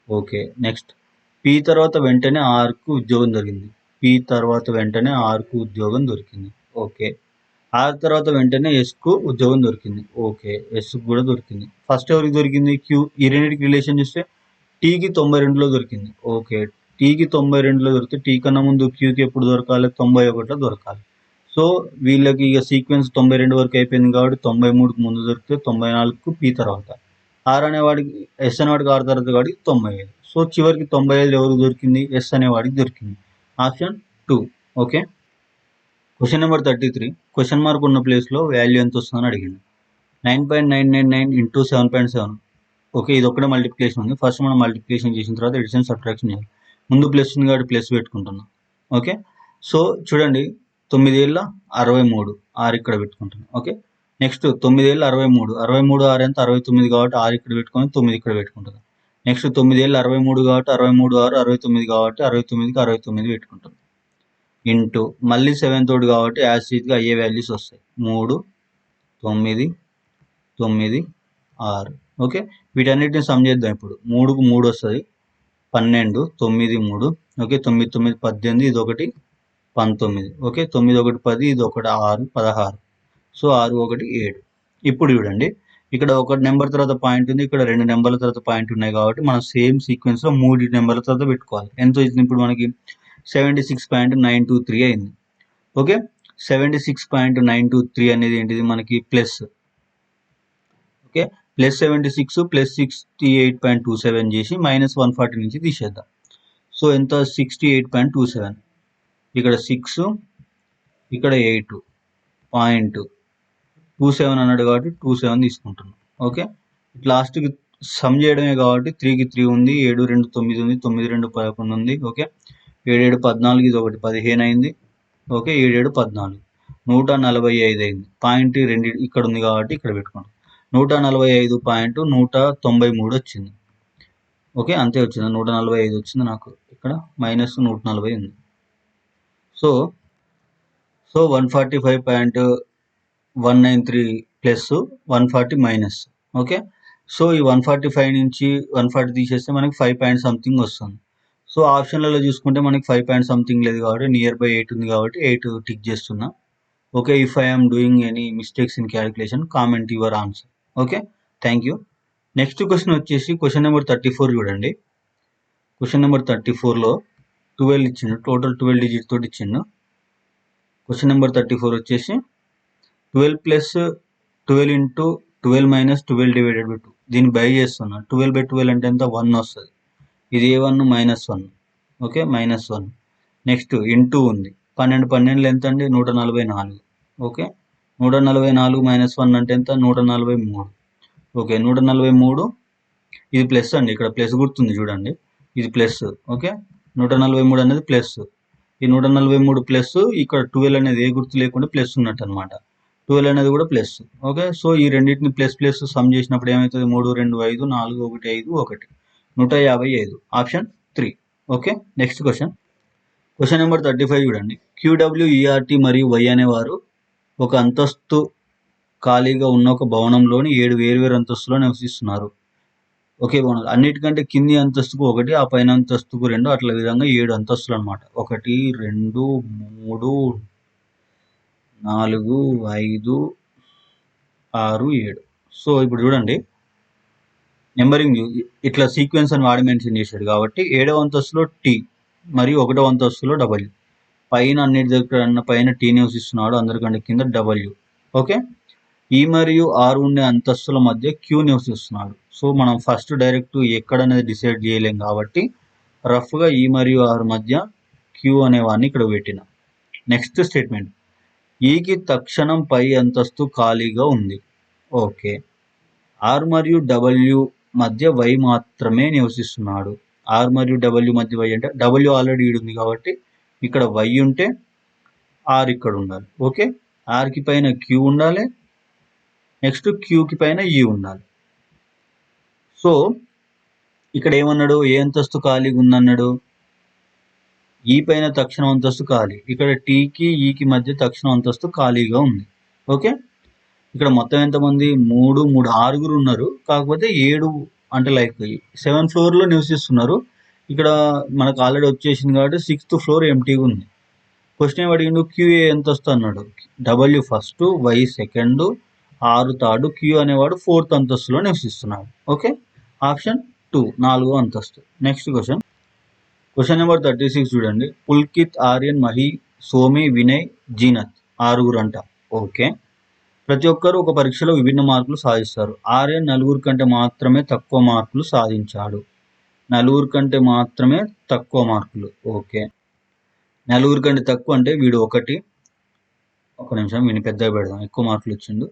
ఓకే, నెక్స్ట్ పి తర్వాత వెంటనే ఆర్కు ఉద్యోగం దొరికింది. పి తర్వాత వెంటనే ఆర్కు ఉద్యోగం దొరికింది. ఓకే, ఆర్ తర్వాత వెంటనే ఎస్కు ఉద్యోగం దొరికింది. ఓకే, ఎస్కు కూడా దొరికింది. ఫస్ట్ ఎవరికి దొరికింది? క్యూ. ఈ రెండింటికి రిలేషన్ చూస్తే టీకి 92లో దొరికింది. ఓకే, టీకి 92లో దొరికితే టీ కన్నా ముందు క్యూకి ఎప్పుడు దొరకాలి? 91లో దొరకాలి. సో వీళ్ళకి ఇక సీక్వెన్స్ 92 వరకు అయిపోయింది కాబట్టి 93కు ముందు దొరికితే 94కు పీ తర్వాత, ఆర్ అనేవాడికి ఎస్ అనేవాడికి ఆర్ తర్వాత కాబట్టి 95. సో చివరికి 95 ఎవరికి దొరికింది? ఎస్ అనేవాడికి దొరికింది. Option 2. Okay, question number 33. Question mark ఉన్న ప్లేస్లో వాల్యూ ఎంత వస్తుందని అడిగింది. 9.999 ఇంటూ 7.7. ఓకే, ఇది ఒకటే మల్టిప్లికేషన్ ఉంది. ఫస్ట్ మనం మల్టిప్లికేషన్ చేసిన తర్వాత ఎడిషన్ సబ్ట్రాక్షన్ చేయాలి. ముందు ప్లస్ ఉంది కాబట్టి ప్లస్ పెట్టుకుంటున్నాం. ఓకే, సో చూడండి 9 ఏళ్ళ 63 ఆరు ఇక్కడ పెట్టుకుంటున్నాం. ఓకే, నెక్స్ట్ 9 ఏళ్ళ 63 63 ఆరు ఎంత? 69 కాబట్టి ఆరు ఇక్కడ పెట్టుకొని 9 ఇక్కడ పెట్టుకుంటున్నాం. నెక్స్ట్ 9 ఏళ్ళ 63 కాబట్టి 63 6 69 కాబట్టి 69కి 69 పెట్టుకుంటాం. ఇంటూ మళ్ళీ 7 తోడు కాబట్టి యాజ్ గా అయ్యే వాల్యూస్ వస్తాయి. 3 9 9 6. ఓకే, వీటన్నిటిని సమ్ చేద్దాం. ఇప్పుడు 3కు 3 వస్తుంది 12 9 3. ఓకే, 9 9 18, ఇది ఒకటి 19. ఓకే, 9 1 10, ఇది ఒకటి 6 16. సో 6 1 7. ఇప్పుడు చూడండి, ఇక్కడ ఒక నెంబర్ తర్వాత పాయింట్ ఉంది, ఇక్కడ 2 నెంబర్ల తర్వాత పాయింట్ ఉన్నాయి కాబట్టి మనం సేమ్ సీక్వెన్స్లో 3 నెంబర్ల తర్వాత పెట్టుకోవాలి. ఎంత వచ్చింది ఇప్పుడు మనకి? 76.923 అయింది. ఓకే, 76.923 అనేది ఏంటిది? మనకి ప్లస్. ఓకే, ప్లస్ 76 ప్లస్ 68.27 చేసి మైనస్ 140 నుంచి తీసేద్దాం. సో ఎంత? 68.27. ఇక్కడ 6 ఇక్కడ 8.27 అన్నాడు కాబట్టి 27 తీసుకుంటున్నాం. ఓకే, లాస్ట్కి సమ్ చేయడమే కాబట్టి 3కి 3 ఉంది, 7 2 9 ఉంది, 9 2 11 ఉంది. ఓకే, 7 7 14, ఇది ఒకటి 15 అయింది. ఓకే, 7 7 14 145 అయింది. పాయింట్ 2 ఇక్కడ ఉంది కాబట్టి ఇక్కడ పెట్టుకుంటాం. 145.193 వచ్చింది. ఓకే, అంతే వచ్చింది. 145 వచ్చింది నాకు. ఇక్కడ మైనస్ 140 ఉంది. So 145.193 plus 140 minus. Okay, so ఈ 145 నుంచి 140 తీసేస్తే మనకి 5 పాయింట్ సంథింగ్ వస్తుంది. సో ఆప్షన్లలో చూసుకుంటే మనకి 5 పాయింట్ సంథింగ్ లేదు కాబట్టి నియర్ బై 8 ఉంది కాబట్టి 8 టిక్ చేస్తున్నా. Okay, if I am doing any mistakes in calculation comment your answer. Okay, thank you. Next question వచ్చేసి క్వశ్చన్ నెంబర్ 34 చూడండి. క్వశ్చన్ నెంబర్ 34లో 12 ఇచ్చిండు, టోటల్ 12 డిజిట్ తోటి ఇచ్చిండు. క్వశ్చన్ నెంబర్ 34 వచ్చేసి 12 plus 12 into 12 minus 12 divided by 2. దీన్ని by చేస్తున్నా. 12 by 12 అంటే ఎంత? 1 వస్తుంది. ఇది ఏ1 -1. ఓకే, -1. నెక్స్ట్ ఇంటూ ఉంది. 12 12 ఎంత అండి? 144. ఓకే, 144 -1 అంటే ఎంత? 143. ఓకే, 143. ఇది ప్లస్ అండి, ఇక్కడ ప్లస్ గుర్తుంది చూడండి, ఇది ప్లస్. ఓకే, 143 అనేది ప్లస్. ఈ 143 ప్లస్ ఇక్కడ 12 అనేది ఏ గుర్తు లేకుండా ప్లస్ ఉన్నట్టు అనమాట. 12 అనేది కూడా ప్లస్. ఓకే, సో ఈ రెండింటిని ప్లస్ ప్లస్ సమ్ చేసినప్పుడు ఏమవుతుంది? 3 2 5 4 1 5 1 155. Option 3. Okay, next question. Question number 35 చూడండి. క్యూడబ్ల్యూఈఆర్టీ మరియు వై అనేవారు ఒక అంతస్తు ఖాళీగా ఉన్న ఒక భవనంలోని 7 వేర్వేరు అంతస్తులో నివసిస్తున్నారు. ఒకే భవనం అన్నిటికంటే కింది అంతస్తుకు 1, ఆ పైన అంతస్తుకు 2, అట్లా విధంగా 7 అంతస్తులు అనమాట. 1, 2, 3, 4, 5, 6, 7. సో ఇప్పుడు చూడండి, నెంబరింగ్ ఇట్లా సీక్వెన్స్ అని వాడి మెన్షన్ చేశాడు కాబట్టి 7వ అంతస్తులో టీ మరియు 1వ అంతస్తులో డబ్ల్యూ. పైన అన్నిటి దగ్గర పైన టీ నివసిస్తున్నాడు, అందరికంటే కింద డబ్ల్యూ. ఓకే, ఈ మరియు ఆర్ ఉండే అంతస్తుల మధ్య క్యూ నివసిస్తున్నాడు. సో మనం ఫస్ట్ డైరెక్ట్ ఎక్కడ అనేది డిసైడ్ చేయలేం కాబట్టి రఫ్గా ఈ మరియు ఆర్ మధ్య క్యూ అనేవాడిని ఇక్కడ పెట్టిన. నెక్స్ట్ స్టేట్మెంట్, ఈకి తక్షణం పై అంతస్తు ఖాళీగా ఉంది. ఓకే, ఆర్ మరియు డబ్ల్యూ మధ్య వై మాత్రమే నివసిస్తున్నాడు. ఆర్ మరియు డబ్ల్యూ మధ్య వై అంటే డబ్ల్యూ ఆల్రెడీ ఉంది కాబట్టి ఇక్కడ వై ఉంటే ఆర్ ఇక్కడ ఉండాలి. ఓకే, ఆర్కి పైన క్యూ ఉండాలి, నెక్స్ట్ క్యూకి పైన ఈ ఉండాలి. సో ఇక్కడ ఏమన్నాడు, ఏ అంతస్తు ఖాళీగా ఉందన్నాడు, ఈ పైన తక్షణ అంతస్తు ఖాళీ. ఇక్కడ టీకి ఈకి మధ్య తక్షణ అంతస్తు ఖాళీగా ఉంది. ఓకే, ఇక్కడ మొత్తం ఎంతమంది, 3 6 ఉన్నారు, కాకపోతే 7 అంటే లైక్ 7th ఫ్లోర్లో నివసిస్తున్నారు. ఇక్కడ మనకు ఆల్రెడీ వచ్చేసింది కాబట్టి 6th ఫ్లోర్ ఎంటీగా ఉంది. క్వశ్చన్ ఏం అడిగిండు, క్యూఏ ఎంత వస్తుంది అన్నాడు. డబ్ల్యూ ఫస్ట్, వై సెకండ్, ఆరు థర్డ్, క్యూ అనేవాడు 4th అంతస్తులో నివసిస్తున్నాడు. ఓకే, ఆప్షన్ 2 4వ అంతస్తు. నెక్స్ట్ క్వశ్చన్ నెంబర్ 36 చూడండి. పుల్కిత్, ఆర్యన్, మహి, సోమి, వినయ్, జీనత్ 6 అంట. ఓకే, ప్రతి ఒక్కరు ఒక పరీక్షలో విభిన్న మార్కులు సాధిస్తారు. ఆర్యన్ 4 కంటే మాత్రమే తక్కువ మార్కులు సాధించాడు. 4 కంటే మాత్రమే తక్కువ మార్కులు. ఓకే, 4 కంటే తక్కువ అంటే వీడు 1, ఒక నిమిషం వీడిని పెద్దగా పెడదాం, ఎక్కువ మార్కులు వచ్చిండు.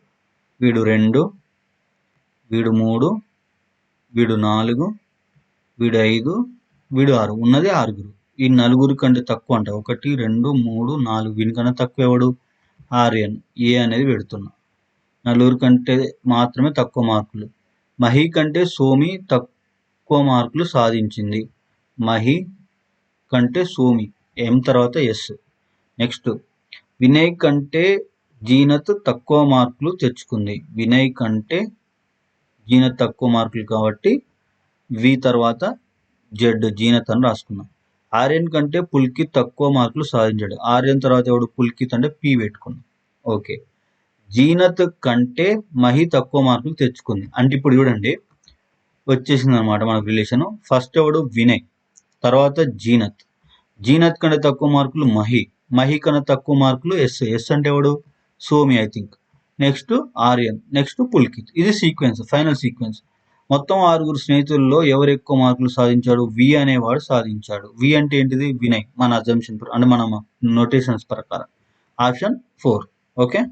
వీడు 2, వీడు 3, వీడు 4, వీడు 5, వీడు 6, ఉన్నది 6. ఈ 4 కంటే తక్కువ అంట. 1, 2, 3, 4, వీనికన్నా తక్కువ ఎవడు, ఆర్యన్. ఏ అనేది పెడుతున్నా. 4 కంటే మాత్రమే తక్కువ మార్కులు. మహి కంటే సోమి తక్కువ మార్కులు సాధించింది. మహి కంటే సోమి, ఎం తర్వాత ఎస్. నెక్స్ట్, వినయ్ కంటే జీనత్ తక్కువ మార్కులు తెచ్చుకుంది. వినయ్ కంటే జీనత్ తక్కువ మార్కులు కాబట్టి వి తర్వాత జెడ్, జీనత్ అని రాసుకున్నాం. ఆర్యన్ కంటే పుల్కిత్ తక్కువ మార్కులు సాధించాడు. ఆర్యన్ తర్వాత ఎవడు, పుల్కిత్ అంటే పి పెట్టుకున్నాం. ఓకే, జీనత్ కంటే మహి తక్కువ మార్కులు తెచ్చుకుంది. అంటే ఇప్పుడు చూడండి వచ్చేసింది అనమాట మనకు రిలేషన్. ఫస్ట్ ఎవడు, వినయ్, తర్వాత జీనత్. జీనత్ కంటే తక్కువ మార్కులు మహి, మహి కన్నా తక్కువ మార్కులు ఎస్. ఎస్ అంటే ఎవడు, Somi I think. Next Aryan, next Pulkit. ఇది సీక్వెన్స్, ఫైనల్ సీక్వెన్స్. మొత్తం 6 స్నేహితుల్లో ఎవరు ఎక్కువ మార్కులు సాధించాడు, వి అనేవాడు సాధించాడు. వి అంటే ఏంటిది, వినయ్, మన అజంప్షన్ అంటే మన నోటేషన్స్ ప్రకారం. ఆప్షన్ 4. ఓకే,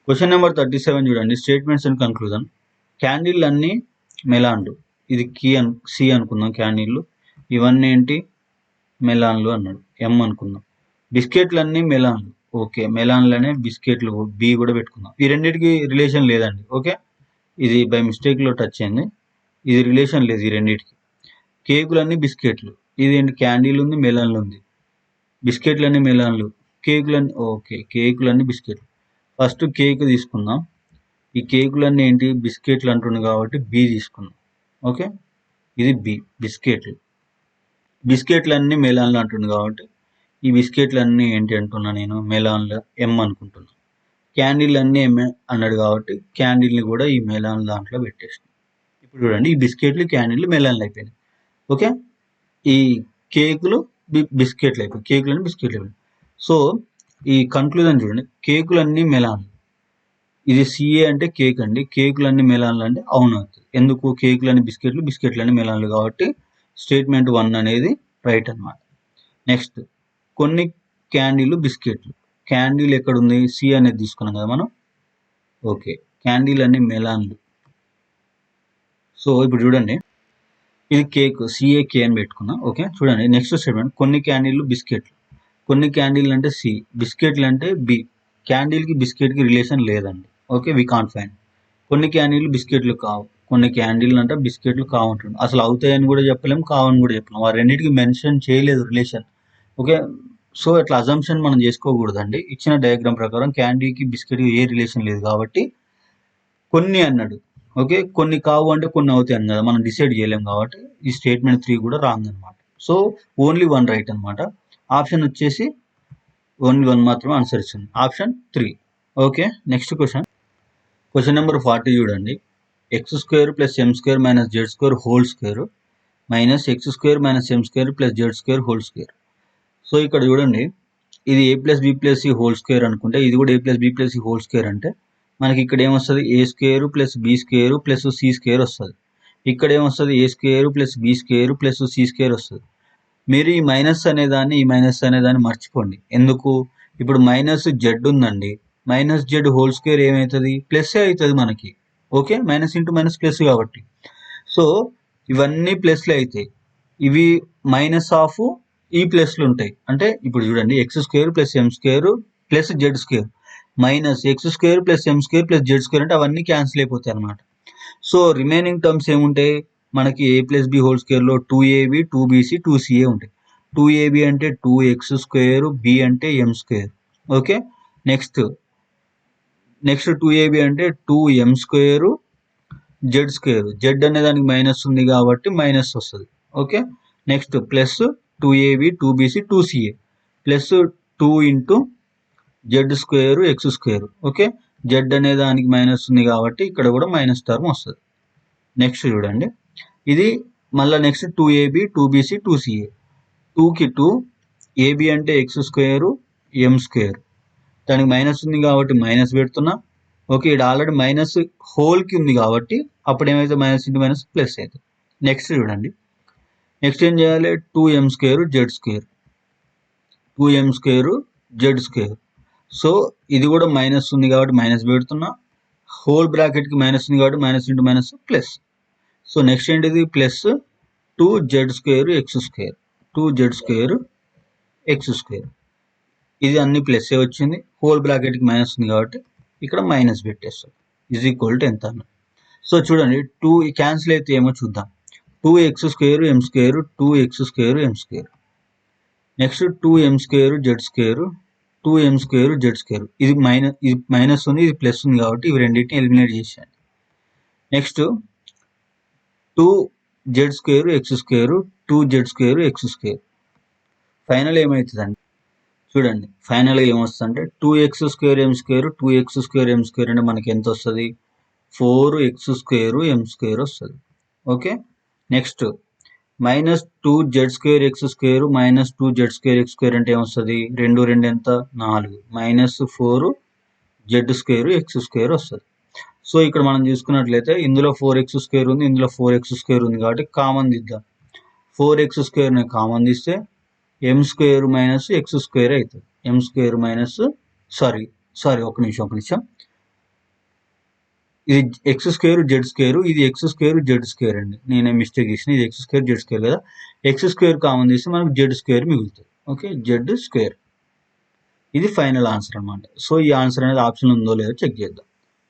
క్వశ్చన్ నెంబర్ 37 చూడండి. Statements and conclusion. క్యాండిల్ అన్ని మెలాన్లు, ఇది సి అనుకుందాం. క్యాండిల్లు ఇవన్నీ ఏంటి, మెలాన్లు అన్నాడు. ఎం అనుకుందాం. బిస్కెట్లు అన్ని మెలాన్లు. ఓకే, మెలాన్లనే బిస్కెట్లు, బి కూడా పెట్టుకుందాం. ఈ రెండింటికి రిలేషన్ లేదండి. ఓకే, ఇది బై మిస్టేక్లో టచ్ అయింది, ఇది రిలేషన్ లేదు ఈ రెండింటికి. కేకులన్నీ బిస్కెట్లు, ఇది ఏంటి, క్యాండిల్ ఉంది, మెలాన్లు ఉంది. బిస్కెట్లన్నీ మెలాన్లు, కేకులన్నీ ఓకే, కేకులన్నీ బిస్కెట్లు. ఫస్ట్ కేక్ తీసుకుందాం. ఈ కేకులన్నీ ఏంటి, బిస్కెట్లు అంటుంది కాబట్టి బి తీసుకుందాం. ఓకే, ఇది బి, బిస్కెట్లు. బిస్కెట్లన్నీ మెలాన్లు అంటుంది కాబట్టి ఈ బిస్కెట్లన్నీ ఏంటి అంటున్నా నేను, మెలాన్లు, ఎం అనుకుంటున్నా. క్యాండిల్ అన్నీ ఎం అన్నాడు కాబట్టి క్యాండిల్ని కూడా ఈ మెలాన్ దాంట్లో పెట్టేస్తాం. ఇప్పుడు చూడండి, ఈ బిస్కెట్లు, క్యాండిల్లు, మెలాన్లు అయిపోయినాయి. ఓకే, ఈ కేకులు బిస్కెట్లు అయిపోయి, కేకులన్నీ బిస్కెట్లు అయిపోయినాయి. సో ఈ కన్క్లూజన్ చూడండి, కేకులన్నీ మెలాన్లు. ఇది సిఏ అంటే కేక్ అండి, కేకులన్నీ మెలాన్లు అంటే అవును అవుతుంది. ఎందుకు, కేకులన్నీ బిస్కెట్లు, బిస్కెట్లన్నీ మెలాన్లు కాబట్టి స్టేట్మెంట్ 1 అనేది రైట్ అనమాట. నెక్స్ట్, కొన్ని క్యాండీలు బిస్కెట్లు. క్యాండీలు ఎక్కడుంది, సి అనేది తీసుకున్నాం కదా మనం. ఓకే, క్యాండీలు అన్ని మెలాన్లు. సో ఇప్పుడు చూడండి, ఇది కేక్, సిఏకే అని పెట్టుకున్నా. ఓకే, చూడండి నెక్స్ట్ స్టేట్మెంట్, కొన్ని క్యాండీలు బిస్కెట్లు. కొన్ని క్యాండీలు అంటే సి, బిస్కెట్లు అంటే బి. క్యాండీల్కి బిస్కెట్కి రిలేషన్ లేదండి. Okay, we can't find. కొన్ని క్యాండీలు బిస్కెట్లు కావు, కొన్ని క్యాండీలు అంటే బిస్కెట్లు కావుంటుంది. అసలు అవుతాయని కూడా చెప్పలేము, కావని కూడా చెప్పలేము. ఆ రెండింటికి మెన్షన్ చేయలేదు రిలేషన్. ఓకే. సో ఇట్లా అజంప్షన్ మనం చేసుకోకూడదండి. ఇచ్చిన డయాగ్రామ్ ప్రకారం క్యాండీకి బిస్కెట్‌కి ఏ రిలేషన్ లేదు కాబట్టి కొన్ని అన్నాడు. ఓకే. కొన్ని కావు అంటే కొన్ని అవుతాయి అని కదా! మనం డిసైడ్ చేయలేం కాబట్టి ఈ స్టేట్మెంట్ 3 కూడా రాంగ్ అనమాట. సో ఓన్లీ 1 రైట్ అనమాట. ఆప్షన్ వచ్చేసి ఓన్లీ 1 మాత్రమే ఆన్సర్ ఇస్తుంది. Option 3. Okay. Next question. Question number 40 చూడండి. X square plus M square minus Z square whole square minus X square minus M square plus Z square whole square. So ఇక్కడ చూడండి, ఇది A plus B plus C whole square అనుకుంటే ఇది కూడా A plus B plus C whole square అంటే మనకి ఇక్కడ ఏమొస్తుంది A square plus B square plus C square వస్తుంది. ఇక్కడ ఏమొస్తుంది A square plus B square plus C square వస్తుంది. మీరు ఈ మైనస్ అనేదాన్ని మర్చిపోండి. ఎందుకు? ఇప్పుడు మైనస్ జెడ్ ఉందండి, మైనస్ జెడ్ హోల్ స్క్వేర్ ఏమవుతుంది? ప్లస్ అవుతుంది మనకి. Okay, minus into minus plus కాబట్టి. సో ఇవన్నీ ప్లస్లే అవుతాయి, ఇవి మైనస్ ఆఫ్ ఈ ప్లస్లు ఉంటాయి. అంటే ఇప్పుడు చూడండి, X square plus M square plus Z square minus X square plus M square plus Z square అంటే అవన్నీ క్యాన్సిల్ అయిపోతాయి అనమాట. సో రిమైనింగ్ టర్మ్స్ ఏముంటాయి మనకి? ఏ ప్లస్ బి హోల్ స్క్వేర్లో 2ab 2bc 2ca ఉంటాయి. 2ab అంటే 2x స్క్వేర్, బి అంటే M square. Okay, next 2ab అంటే 2m square Z square. Z అనే దానికి మైనస్ ఉంది కాబట్టి మైనస్ వస్తుంది. Okay, next plus 2ab 2bc 2ca plus 2 into Z square X square. Okay, Z అనే దానికి మైనస్ ఉంది కాబట్టి ఇక్కడ కూడా మైనస్ టర్మ్ వస్తుంది. నెక్స్ట్ చూడండి, ఇది మళ్ళీ నెక్స్ట్ 2ab 2bc 2ca 2కి 2 ఏబి అంటే ఎక్స్ స్క్వేర్ ఎం స్క్వేర్, దానికి మైనస్ ఉంది కాబట్టి మైనస్ పెడుతున్నా. ఓకే, ఇక్కడ ఆల్రెడీ మైనస్ హోల్కి ఉంది కాబట్టి అప్పుడు ఏమైతే మైనస్ ఇంటూ మైనస్ ప్లస్ అవుతుంది. నెక్స్ట్ చూడండి, నెక్స్ట్ ఏం చేయాలి? 2m square Z square 2m square Z square. So ఇది కూడా మైనస్ ఉంది కాబట్టి మైనస్ పెడుతున్నా, హోల్ బ్రాకెట్కి మైనస్ ఉంది కాబట్టి minus into minus plus. So next ఏంటిది? Plus 2z square X square 2z square X square. ఇది అన్ని ప్లస్ వచ్చింది, హోల్ బ్రాకెట్కి మైనస్ ఉంది కాబట్టి ఇక్కడ మైనస్ పెట్టేస్తాం. ఈజ్ ఈక్వల్ టు ఎంత అన్న. సో చూడండి, 2 క్యాన్సిల్ అయితే ఏమో చూద్దాం. 2x square M square 2x square M square. Next 2m square Z square 2m square Z square. ఇది మైనస్ ఉంది, ఇది ప్లస్ ఉంది కాబట్టి ఇవి రెండింటిని ఎలిమినేట్ చేశాను. Next 2z square X square 2z square X square. Final ఏమవుతుందండి? చూడండి, ఫైనల్గా ఏమొస్తుంది అంటే 2x square M square 2x square M square అంటే మనకి ఎంత వస్తుంది? 4x స్క్వేర్ ఎం స్క్వేర్ వస్తుంది. Okay, next minus 2z square X square minus 2z square X square అంటే ఏమొస్తుంది? 2 2 ఎంత? 4 minus 4z square X square వస్తుంది. సో ఇక్కడ మనం చూసుకున్నట్లయితే ఇందులో 4x స్క్వేర్ ఉంది, ఇందులో 4x స్క్వేర్ ఉంది కాబట్టి కామన్ తీద్దాం. 4x స్క్వేర్ని కామన్ తీస్తే ఎం స్క్వేర్ మైనస్ ఎక్స్ స్క్వేర్ అవుతుంది. ఎం స్క్వేర్ మైనస్ ఒక నిమిషం, ఇది ఎక్స్ స్క్వేర్ జెడ్ స్క్వేర్, ఇది ఎక్స్ స్క్వేర్ జెడ్ స్క్వేర్ అండి. నేనే మిస్టేక్ చేసిన, ఇది ఎక్స్ స్క్వేర్ జెడ్ స్క్వేర్ కదా. ఎక్స్ స్క్వేర్ కామన్ తీస్తే మనకు జెడ్ స్క్వేర్ మిగులుతుంది. Okay, Z square. ఇది ఫైనల్ ఆన్సర్ అనమాట. సో ఈ ఆన్సర్ అనేది ఆప్షన్ ఉందో లేదో చెక్ చేద్దాం.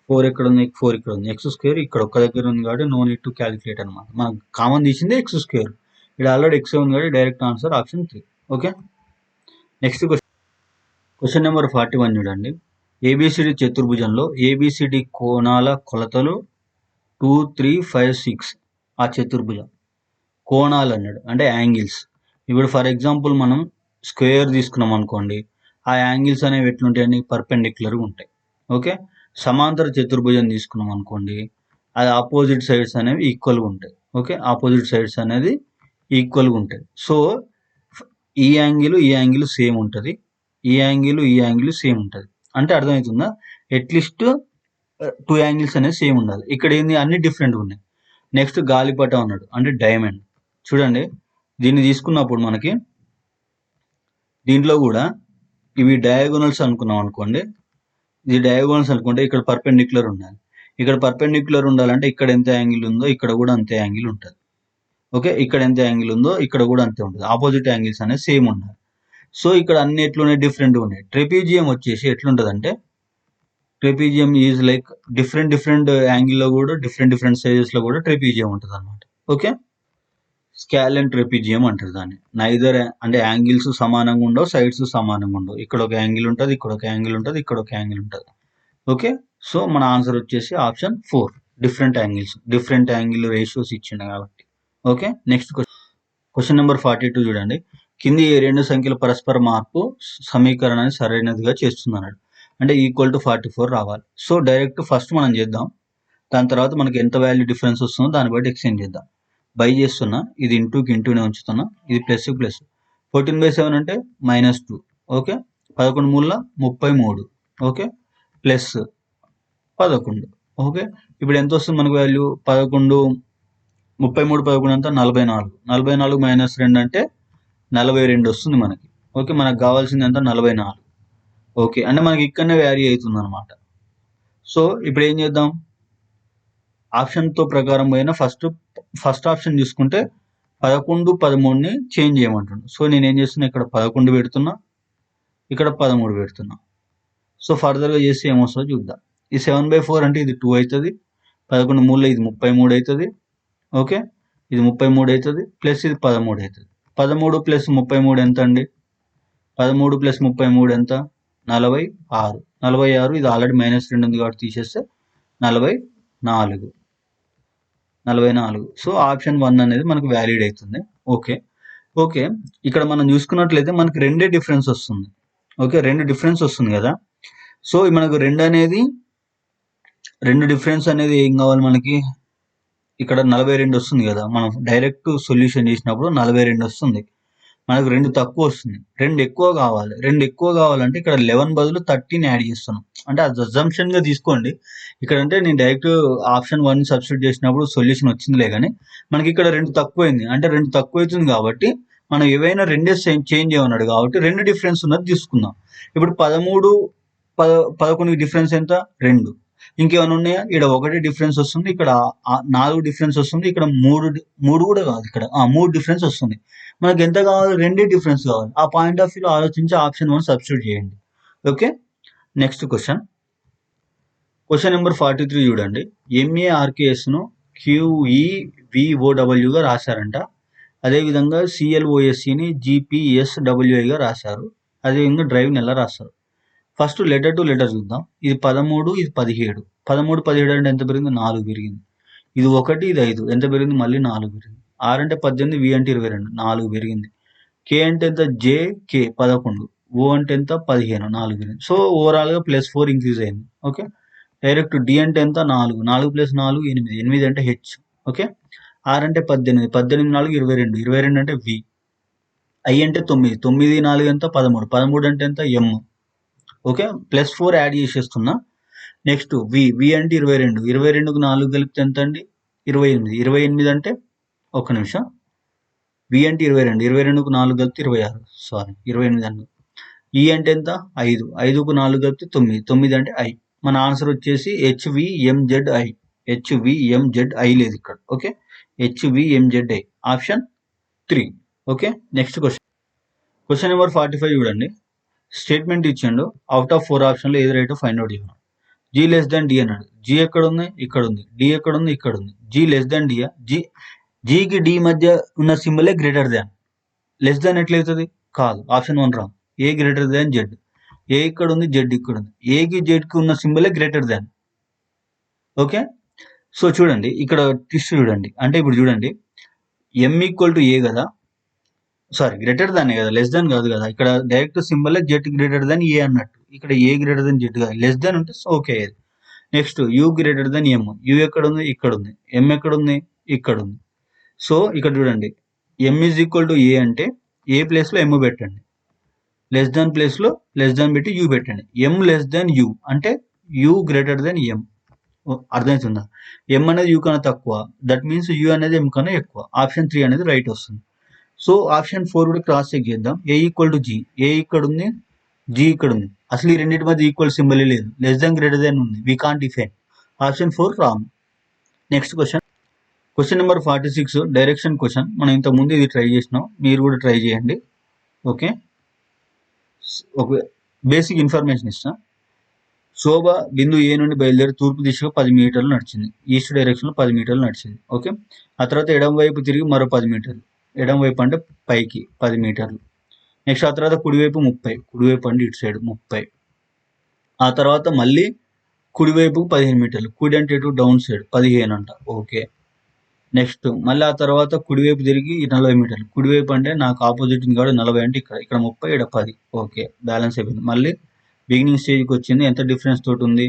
4 ఎక్కడ ఉంది? 4 ఇక్కడ ఉంది. ఎక్స్ స్క్వేర్ ఇక్కడ ఒక్క దగ్గర ఉంది కాబట్టి నో నీడ్ టు క్యాలిక్యులేట్ అనమాట. మనం కామన్ తీసింది ఎక్స్ స్క్వేర్, ఇక్కడ ఆల్రెడీ ఎక్స్ ఉంది కాబట్టి direct answer option 3. Okay, next question number 41 చూడండి. ఏబిసిడి చతుర్భుజంలో ఏబిసిడి కోణాల కొలతలు 2 3 5 6. ఆ చతుర్భుజం కోణాలు అన్నాడు అంటే యాంగిల్స్. ఇప్పుడు ఫర్ ఎగ్జాంపుల్ మనం స్క్వేర్ తీసుకున్నాం అనుకోండి, ఆ యాంగిల్స్ అనేవి ఎట్లుంటాయండి? పర్పెండిక్యులర్గా ఉంటాయి. ఓకే, సమాంతర చతుర్భుజం తీసుకున్నాం అనుకోండి, అది ఆపోజిట్ సైడ్స్ అనేవి ఈక్వల్గా ఉంటాయి. ఓకే, ఆపోజిట్ సైడ్స్ అనేది ఈక్వల్గా ఉంటాయి. సో ఈ యాంగిల్ సేమ్ ఉంటుంది, ఈ యాంగిల్ సేమ్ ఉంటుంది. అంటే అర్థమవుతుందా? అట్లీస్ట్ 2 యాంగిల్స్ అనేది సేమ్ ఉండాలి. ఇక్కడ ఏంది? అన్ని డిఫరెంట్గా ఉన్నాయి. నెక్స్ట్ గాలిపటం అన్నాడు అంటే డైమండ్. చూడండి, దీన్ని తీసుకున్నప్పుడు మనకి దీంట్లో కూడా ఇవి డయాగోనల్స్ అనుకున్నాం అనుకోండి, ఇది డయాగోనల్స్ అనుకుంటే ఇక్కడ పర్పెండిక్యులర్ ఉండాలి. ఇక్కడ పర్పెండిక్యులర్ ఉండాలంటే ఇక్కడ ఎంత యాంగిల్ ఉందో ఇక్కడ కూడా అంతే యాంగిల్ ఉంటుంది. ఓకే, ఇక్కడ ఎంత యాంగిల్ ఉందో ఇక్కడ కూడా అంతే ఉంటుంది. ఆపోజిట్ యాంగిల్స్ అనేది సేమ్ ఉండాలి. సో ఇక్కడ అన్ని ఎట్లున్నాయి? డిఫరెంట్ ఉన్నాయి. ట్రెపీజియం వచ్చేసి ఎట్లుంటుంది అంటే, ట్రెపీజియం ఈజ్ లైక్ డిఫరెంట్ యాంగిల్లో కూడా డిఫరెంట్ సైజెస్లో కూడా ట్రెపీజియం ఉంటుంది అనమాట. ఓకే, స్కాల్ అండ్ ట్రెపిజియం అంటారు దాన్ని. నైదర్ అంటే యాంగిల్స్ సమానంగా ఉండవు, సైడ్స్ సమానంగా ఉండవు. ఇక్కడ ఒక యాంగిల్ ఉంటుంది, ఇక్కడ ఒక యాంగిల్ ఉంటుంది, ఇక్కడ ఒక యాంగిల్ ఉంటుంది. ఓకే, సో మన ఆన్సర్ వచ్చేసి option 4, different angles, different angle ratios ఇచ్చిండు కాబట్టి. ఓకే, నెక్స్ట్ క్వశ్చన్ నెంబర్ 42 చూడండి. కింది ఏ రెండు సంఖ్యల పరస్పర మార్పు సమీకరణాన్ని సరైనదిగా చేస్తుంది అన్నాడు. అంటే ఈక్వల్ టు 44 రావాలి. సో డైరెక్ట్ ఫస్ట్ మనం చేద్దాం, దాని తర్వాత మనకి ఎంత వాల్యూ డిఫరెన్స్ వస్తుందో దాన్ని బట్టి ఎక్స్చేంజ్ చేద్దాం. బై చేస్తున్నా, ఇది ఇంటూకి ఇంటూనే ఉంచుతున్నా, ఇది ప్లస్ ప్లస్. 14/7 అంటే -2. ఓకే, 11 మూల 33. Okay, plus 11. ఓకే, ఇప్పుడు ఎంత వస్తుంది మనకు వాల్యూ? 11 33 11 అంతా 44. 44 - 2 అంటే 42 వస్తుంది మనకి. ఓకే, మనకు కావాల్సింది ఎంత? 44. ఓకే, అంటే మనకి ఇక్కడనే వ్యారీ అవుతుంది అనమాట. సో ఇప్పుడు ఏం చేద్దాం? ఆప్షన్తో ప్రకారం పోయినా ఫస్ట్ ఆప్షన్ చూసుకుంటే 11 13ని చేంజ్ చేయమంటుండు. సో నేను ఏం చేస్తున్నా, ఇక్కడ 11 పెడుతున్నా, ఇక్కడ 13 పెడుతున్నా. సో ఫర్దర్గా చేస్తే ఏమొస్తుందో చూద్దాం. ఈ 7/4 అంటే ఇది 2 అవుతుంది, 11 మూల ఇది 33 అవుతుంది. ఓకే, ఇది 33 అవుతుంది, ప్లస్ ఇది 13 అవుతుంది. 13 + 33 ఎంత అండి? 13 + 33 ఎంత? 46. 46, ఇది ఆల్రెడీ -2 ఉంది కాబట్టి తీసేస్తే 44. సో ఆప్షన్ 1 అనేది మనకు వ్యాలిడ్ అవుతుంది. ఓకే ఓకే, ఇక్కడ మనం చూసుకున్నట్లయితే మనకి రెండే డిఫరెన్స్ వస్తుంది. ఓకే, 2 డిఫరెన్స్ వస్తుంది కదా. సో మనకు 2 డిఫరెన్స్ అనేది ఏం కావాలి మనకి? ఇక్కడ 42 వస్తుంది కదా, మనం డైరెక్ట్ సొల్యూషన్ చేసినప్పుడు 42 వస్తుంది. మనకు 2 తక్కువ వస్తుంది, 2 ఎక్కువ కావాలి. 2 ఎక్కువ కావాలంటే ఇక్కడ 11 బదులు 13 యాడ్ చేస్తున్నాం. అంటే అది అజంప్షన్గా తీసుకోండి. ఇక్కడ అంటే నేను డైరెక్ట్ ఆప్షన్ 1 సబ్స్టిట్యూట్ చేసినప్పుడు సొల్యూషన్ వచ్చిందిలే, కానీ మనకి ఇక్కడ 2 తక్కువైంది. అంటే 2 తక్కువ అవుతుంది కాబట్టి మనం ఏవైనా 2 చేంజ్ చేయమన్నాడు కాబట్టి 2 డిఫరెన్స్ ఉన్నది తీసుకుందాం. ఇప్పుడు 13 11 డిఫరెన్స్ ఎంత? 2. ఇంకేమైనా ఉన్నాయా? ఇక్కడ 1 డిఫరెన్స్ వస్తుంది, ఇక్కడ 4 డిఫరెన్స్ వస్తుంది, ఇక్కడ 3 కూడా కాదు, ఇక్కడ 3 డిఫరెన్స్ వస్తుంది. మనకి ఎంత కావాలి? 2 డిఫరెన్స్ కావాలి. ఆ పాయింట్ ఆఫ్ వ్యూలో ఆలోచించి ఆప్షన్ 1 సబ్స్టిట్యూట్ చేయండి. ఓకే, నెక్స్ట్ క్వశ్చన్ నెంబర్ 43 చూడండి. MARKSను QEVOWగా రాశారంట. అదేవిధంగా CLOSCని GPSWIగా రాశారు. అదేవిధంగా డ్రైవ్ని ఎలా రాస్తారు? ఫస్ట్ లెటర్ టు లెటర్ చూద్దాం. ఇది 13, ఇది 17. 13 17 అంటే ఎంత పెరిగింది? 4 పెరిగింది. ఇది 1, ఇది 5 ఎంత పెరిగింది? మళ్ళీ 4 పెరిగింది. R అంటే 18, V అంటే 22, 4 పెరిగింది. K అంటే ఎంత? JK 11, O అంటే ఎంత? 15, 4 పెరిగింది. సో ఓవరాల్గా +4 ఇంక్రీజ్ అయింది. ఓకే, డైరెక్ట్ D అంటే ఎంత? 4, 4 + 4 8, 8 అంటే H. ఓకే, R అంటే 18, 18 4 22, 22 అంటే V. I అంటే 9, 9 4 ఎంత? 13, 13 అంటే ఎంత? M. ఓకే, +4 యాడ్ చేసేస్తున్నా. నెక్స్ట్ V అంటే 22, 22కు 4 కలిపితే ఎంత అండి? 28, 28 అంటే ఒక్క నిమిషం, V అంటే 22, 22కు 4 కలిపితే 26, సారీ 28 అన్న. E అంటే ఎంత? 5, 5కు 4 కలిపితే 9, 9 అంటే I. మన ఆన్సర్ వచ్చేసి HVMZI. HVMZI లేదు ఇక్కడ. Okay, HVMZI option 3. Okay, next question number 45 చూడండి. స్టేట్మెంట్ ఇచ్చిండు, అవుట్ ఆఫ్ 4 ఆప్షన్లో ఏది రైట్ ఫైండ్ అవుట్ చేయమన్నాడు. G less than D అన్నాడు. G ఎక్కడ ఉంది? ఇక్కడ ఉంది. D ఎక్కడ ఉంది? ఇక్కడ ఉంది. G less than D. Gకి D మధ్య ఉన్న సింబలే గ్రేటర్ దాన్. లెస్ దాన్ ఎట్లయితుంది? కాదు, option 1 wrong. A greater than Z. A ఇక్కడ ఉంది, Z ఇక్కడ ఉంది. Aకి Zకి ఉన్న సింబలే గ్రేటర్ దాన్. ఓకే, సో చూడండి ఇక్కడ ట్విస్ట్ చూడండి. అంటే ఇప్పుడు చూడండి, M = A కదా, సారీ గ్రేటర్ దాన్ కదా, లెస్ దాన్ కాదు కదా. ఇక్కడ direct symbol Z greater than A అన్నట్టు. ఇక్కడ A గ్రేటర్ దాన్ Z కాదు, లెస్ దాన్ ఉంటే okay. Next U greater than M. U ఎక్కడ ఉంది? ఇక్కడ ఉంది. M ఎక్కడ ఉంది? ఇక్కడ ఉంది. సో ఇక్కడ చూడండి, M = A అంటే A ప్లేస్లో M పెట్టండి, లెస్ దాన్ ప్లేస్లో లెస్ దాన్ పెట్టి U పెట్టండి. M less than U అంటే U గ్రేటర్ దాన్ M. అర్థమవుతుందా? M అనేది U కన్నా తక్కువ, దట్ మీన్స్ U అనేది M కన్నా ఎక్కువ. ఆప్షన్ 3 అనేది రైట్ వస్తుంది. సో ఆప్షన్ 4 కూడా క్రాస్ చెక్ చేద్దాం. A = G. A ఇక్కడ ఉంది, G ఇక్కడ ఉంది. అసలు ఈ రెండింటి మధ్య ఈక్వల్ సింబల్ లేదు, లెస్ దాన్ గ్రేటర్ దాన్ ఉంది. We can't define. Option 4 wrong. Next question number 46 direction question. మనం ఇంతకుముందు ఇది ట్రై చేసినాం, మీరు కూడా ట్రై చేయండి. ఓకే, ఒక బేసిక్ ఇన్ఫర్మేషన్ ఇస్తా. శోభ బిందు ఏ నుండి బయలుదేరి తూర్పు దిశగా 10 మీటర్లు నడిచింది. ఈస్ట్ డైరెక్షన్లో 10 మీటర్లు నడిచింది. ఓకే, ఆ తర్వాత ఎడమ వైపు తిరిగి మరో 10 మీటర్లు. ఎడమ వైపు అంటే పైకి 10 మీటర్లు. నెక్స్ట్ ఆ తర్వాత కుడివైపు 30, కుడివైపు అంటే ఇటు సైడ్ 30. ఆ తర్వాత మళ్ళీ కుడివైపు 15 మీటర్లు, కుడి అంటే ఇటు డౌన్ సైడ్ 15 అంట. ఓకే. నెక్స్ట్ మళ్ళీ ఆ తర్వాత కుడివైపు తిరిగి 40 మీటర్లు, కుడివైపు అంటే నాకు ఆపోజిట్ ఉంది కాబట్టి 40 అంటే ఇక్కడ 30, ఇక్కడ 10. ఓకే, బ్యాలెన్స్ అయిపోయింది. మళ్ళీ బిగినింగ్ స్టేజ్కి వచ్చింది. ఎంత డిఫరెన్స్ తోటి ఉంది?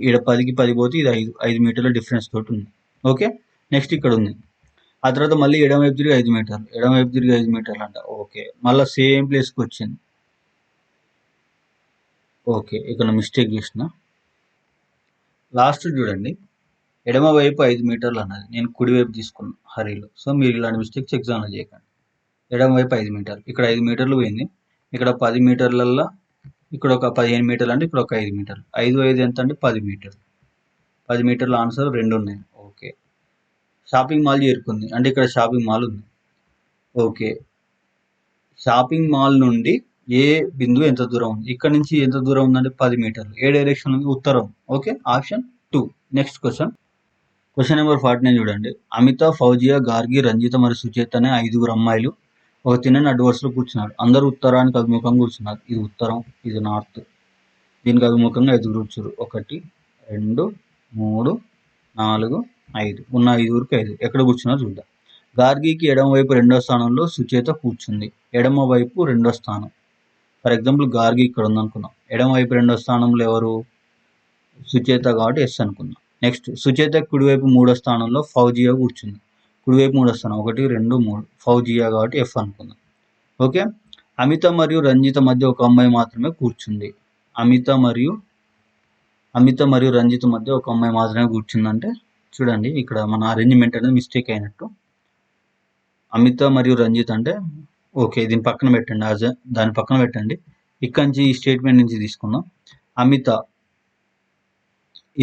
ఇక్కడ 10కి 10 పోతే ఇది 5 మీటర్ల డిఫరెన్స్ తోటి ఉంది. ఓకే. నెక్స్ట్ ఇక్కడ ఉంది. ఆ తర్వాత మళ్ళీ ఎడమవైపు తిరిగి 5 మీటర్లు, ఎడమవైపు తిరిగి 5 మీటర్లు అంట. ఓకే, మళ్ళీ సేమ్ ప్లేస్కి వచ్చింది. ఓకే, ఇక్కడ మిస్టేక్ చేసిన. లాస్ట్ చూడండి, ఎడమ వైపు 5 మీటర్లు అన్నది, నేను కుడివైపు తీసుకున్నాను హరీలో. సో మీరు ఇలాంటి మిస్టేక్స్ ఎగ్జామ్లో చేయకండి. ఎడమ వైపు 5 మీటర్లు, ఇక్కడ 5 మీటర్లు పోయింది. ఇక్కడ 10 మీటర్లల్లో ఇక్కడ ఒక 15 మీటర్లు అంటే ఇక్కడ ఒక 5 మీటర్లు. 5 5 ఎంత అంటే 10 మీటర్లు. 10 మీటర్ల ఆన్సర్ 2 ఉన్నాయి. ఓకే. షాపింగ్ మాల్ చేరుకుంది అంటే ఇక్కడ షాపింగ్ మాల్ ఉంది. ఓకే, షాపింగ్ మాల్ నుండి ఏ బిందువు ఎంత దూరం ఉంది? ఇక్కడ నుంచి ఎంత దూరం ఉందంటే 10 మీటర్లు. ఏ డైరెక్షన్ ఉంది? ఉత్తరం. Okay, option 2. Next question number 49 చూడండి. అమిత, ఫౌజియా, గార్గి, రంజిత మరియు సుచేత అనే 5 అమ్మాయిలు ఒక తిన్నని అడ్డు వరుసలో కూర్చున్నారు. అందరూ ఉత్తరానికి అభిముఖంగా కూర్చున్నారు. ఇది ఉత్తరం, ఇది నార్త్. దీనికి అభిముఖంగా 5 కూర్చున్నారు. 1 2 3 4 5. ఉన్న 5కి 5 ఎక్కడ కూర్చున్నారో చూద్దాం. గార్గికి ఎడమ వైపు 2వ స్థానంలో సుచేత కూర్చుంది. ఎడమ వైపు 2వ స్థానం. ఫర్ ఎగ్జాంపుల్ గార్గి ఇక్కడ ఉందనుకున్నాం. ఎడమ వైపు 2వ స్థానంలో ఎవరు? సుచేత కాబట్టి ఎస్ అనుకుందాం. నెక్స్ట్ సుచేత కుడివైపు 3వ స్థానంలో ఫౌజియా కూర్చుంది. కుడివైపు 3వ స్థానం 1 2 3, ఫౌజియా కాబట్టి ఎఫ్ అనుకుందాం. ఓకే. అమిత మరియు రంజిత మధ్య ఒక అమ్మాయి మాత్రమే కూర్చుంది. అమిత మరియు రంజిత మధ్య ఒక అమ్మాయి మాత్రమే కూర్చుందంటే చూడండి, ఇక్కడ మన అరేంజ్మెంట్ అనేది మిస్టేక్ అయినట్టు. అమిత మరియు రంజిత్ అంటే ఓకే, దీని పక్కన పెట్టండి, దాని పక్కన పెట్టండి. ఇక్కడి నుంచి ఈ స్టేట్మెంట్ నుంచి తీసుకుందాం. అమిత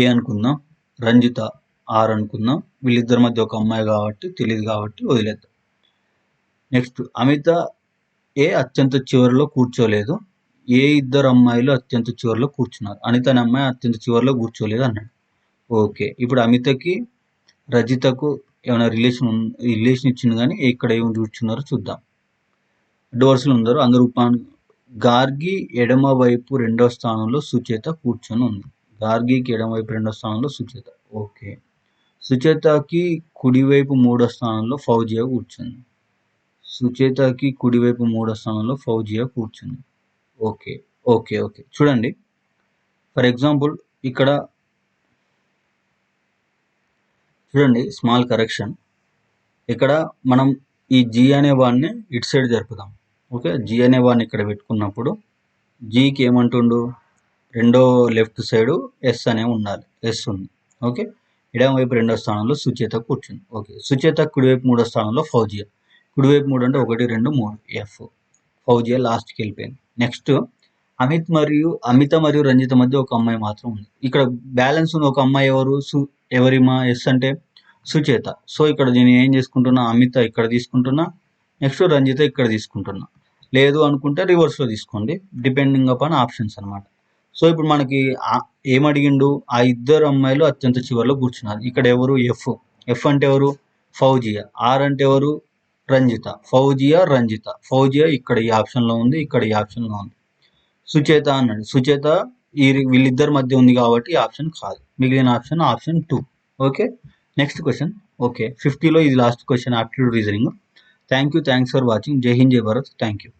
ఏ అనుకుందాం, రంజిత ఆర్ అనుకుందాం. వీళ్ళిద్దరి మధ్య ఒక అమ్మాయి కాబట్టి తెలియదు కాబట్టి వదిలేద్దాం. నెక్స్ట్ అమిత ఏ అత్యంత చివరిలో కూర్చోలేదు. ఏ ఇద్దరు అమ్మాయిలు అత్యంత చివరిలో కూర్చున్నారు. అనిత అనే అమ్మాయి అత్యంత చివరిలో కూర్చోలేదు అన్నాడు. ఓకే, ఇప్పుడు అమితకి రజితకు ఏమైనా రిలేషన్ ఇచ్చింది కానీ ఇక్కడ ఏమి కూర్చున్నారో చూద్దాం. డోర్స్లు ఉన్నారు, అందరూ గార్గి ఎడమ వైపు 2వ స్థానంలో సుచేత కూర్చొని ఉంది. గార్గికి ఎడమ వైపు 2వ స్థానంలో సుచేత. ఓకే, సుచేతకి కుడివైపు 3వ స్థానంలో ఫౌజియా కూర్చుంది. సుచేతకి కుడివైపు 3వ స్థానంలో ఫౌజియా కూర్చుంది. ఓకే ఓకే ఓకే చూడండి, ఫర్ ఎగ్జాంపుల్ ఇక్కడ చూడండి, స్మాల్ కరెక్షన్. ఇక్కడ మనం ఈ జీ అనే వాడిని ఇటు సైడ్ జరుపుదాం. ఓకే, జీ అనే వాడిని ఇక్కడ పెట్టుకున్నప్పుడు జీకి ఏమంటుండు? 2వ లెఫ్ట్ సైడు ఎస్ అనే ఉండాలి. ఎస్ ఉంది. ఓకే, ఎడమ వైపు 2వ స్థానంలో సుచేత కూర్చుంది. ఓకే, సుచేత కుడివైపు 3వ స్థానంలో ఫౌజియా. కుడివైపు 3 అంటే 1 2 3 ఎఫ్. ఫౌజియా లాస్ట్కి వెళ్ళిపోయింది. నెక్స్ట్ అమిత మరియు రంజిత మధ్య ఒక అమ్మాయి మాత్రం ఉంది. ఇక్కడ బ్యాలెన్స్ ఉన్న ఒక అమ్మాయి ఎవరు? ఎవరిమా? ఎస్ అంటే సుచేత. సో ఇక్కడ నేను ఏం చేసుకుంటున్నా? అమిత ఇక్కడ తీసుకుంటున్నా, నెక్స్ట్ రంజిత ఇక్కడ తీసుకుంటున్నా. లేదు అనుకుంటే రివర్స్లో తీసుకోండి, డిపెండింగ్ అపాన్ ఆప్షన్స్ అనమాట. సో ఇప్పుడు మనకి ఏమడిగిండు? ఆ ఇద్దరు అమ్మాయిలు అత్యంత చివరిలో కూర్చున్నారు. ఇక్కడ ఎవరు? ఎఫ్ అంటే ఎవరు? ఫౌజియా. ఆర్ అంటే ఎవరు? రంజిత. రంజిత. ఫౌజియా ఇక్కడ ఈ ఆప్షన్లో ఉంది, ఇక్కడ ఈ ఆప్షన్లో ఉంది. సుచేత అన్నాడు. సుచేత వీళ్ళిద్దరి మధ్య ఉంది కాబట్టి ఆప్షన్ కాదు. మిగిలిన option 2. Okay, next question. Okay, 50లో ఇది last question, aptitude reasoning. Thanks for watching. జై హింద్, జై భారత్. Thank you.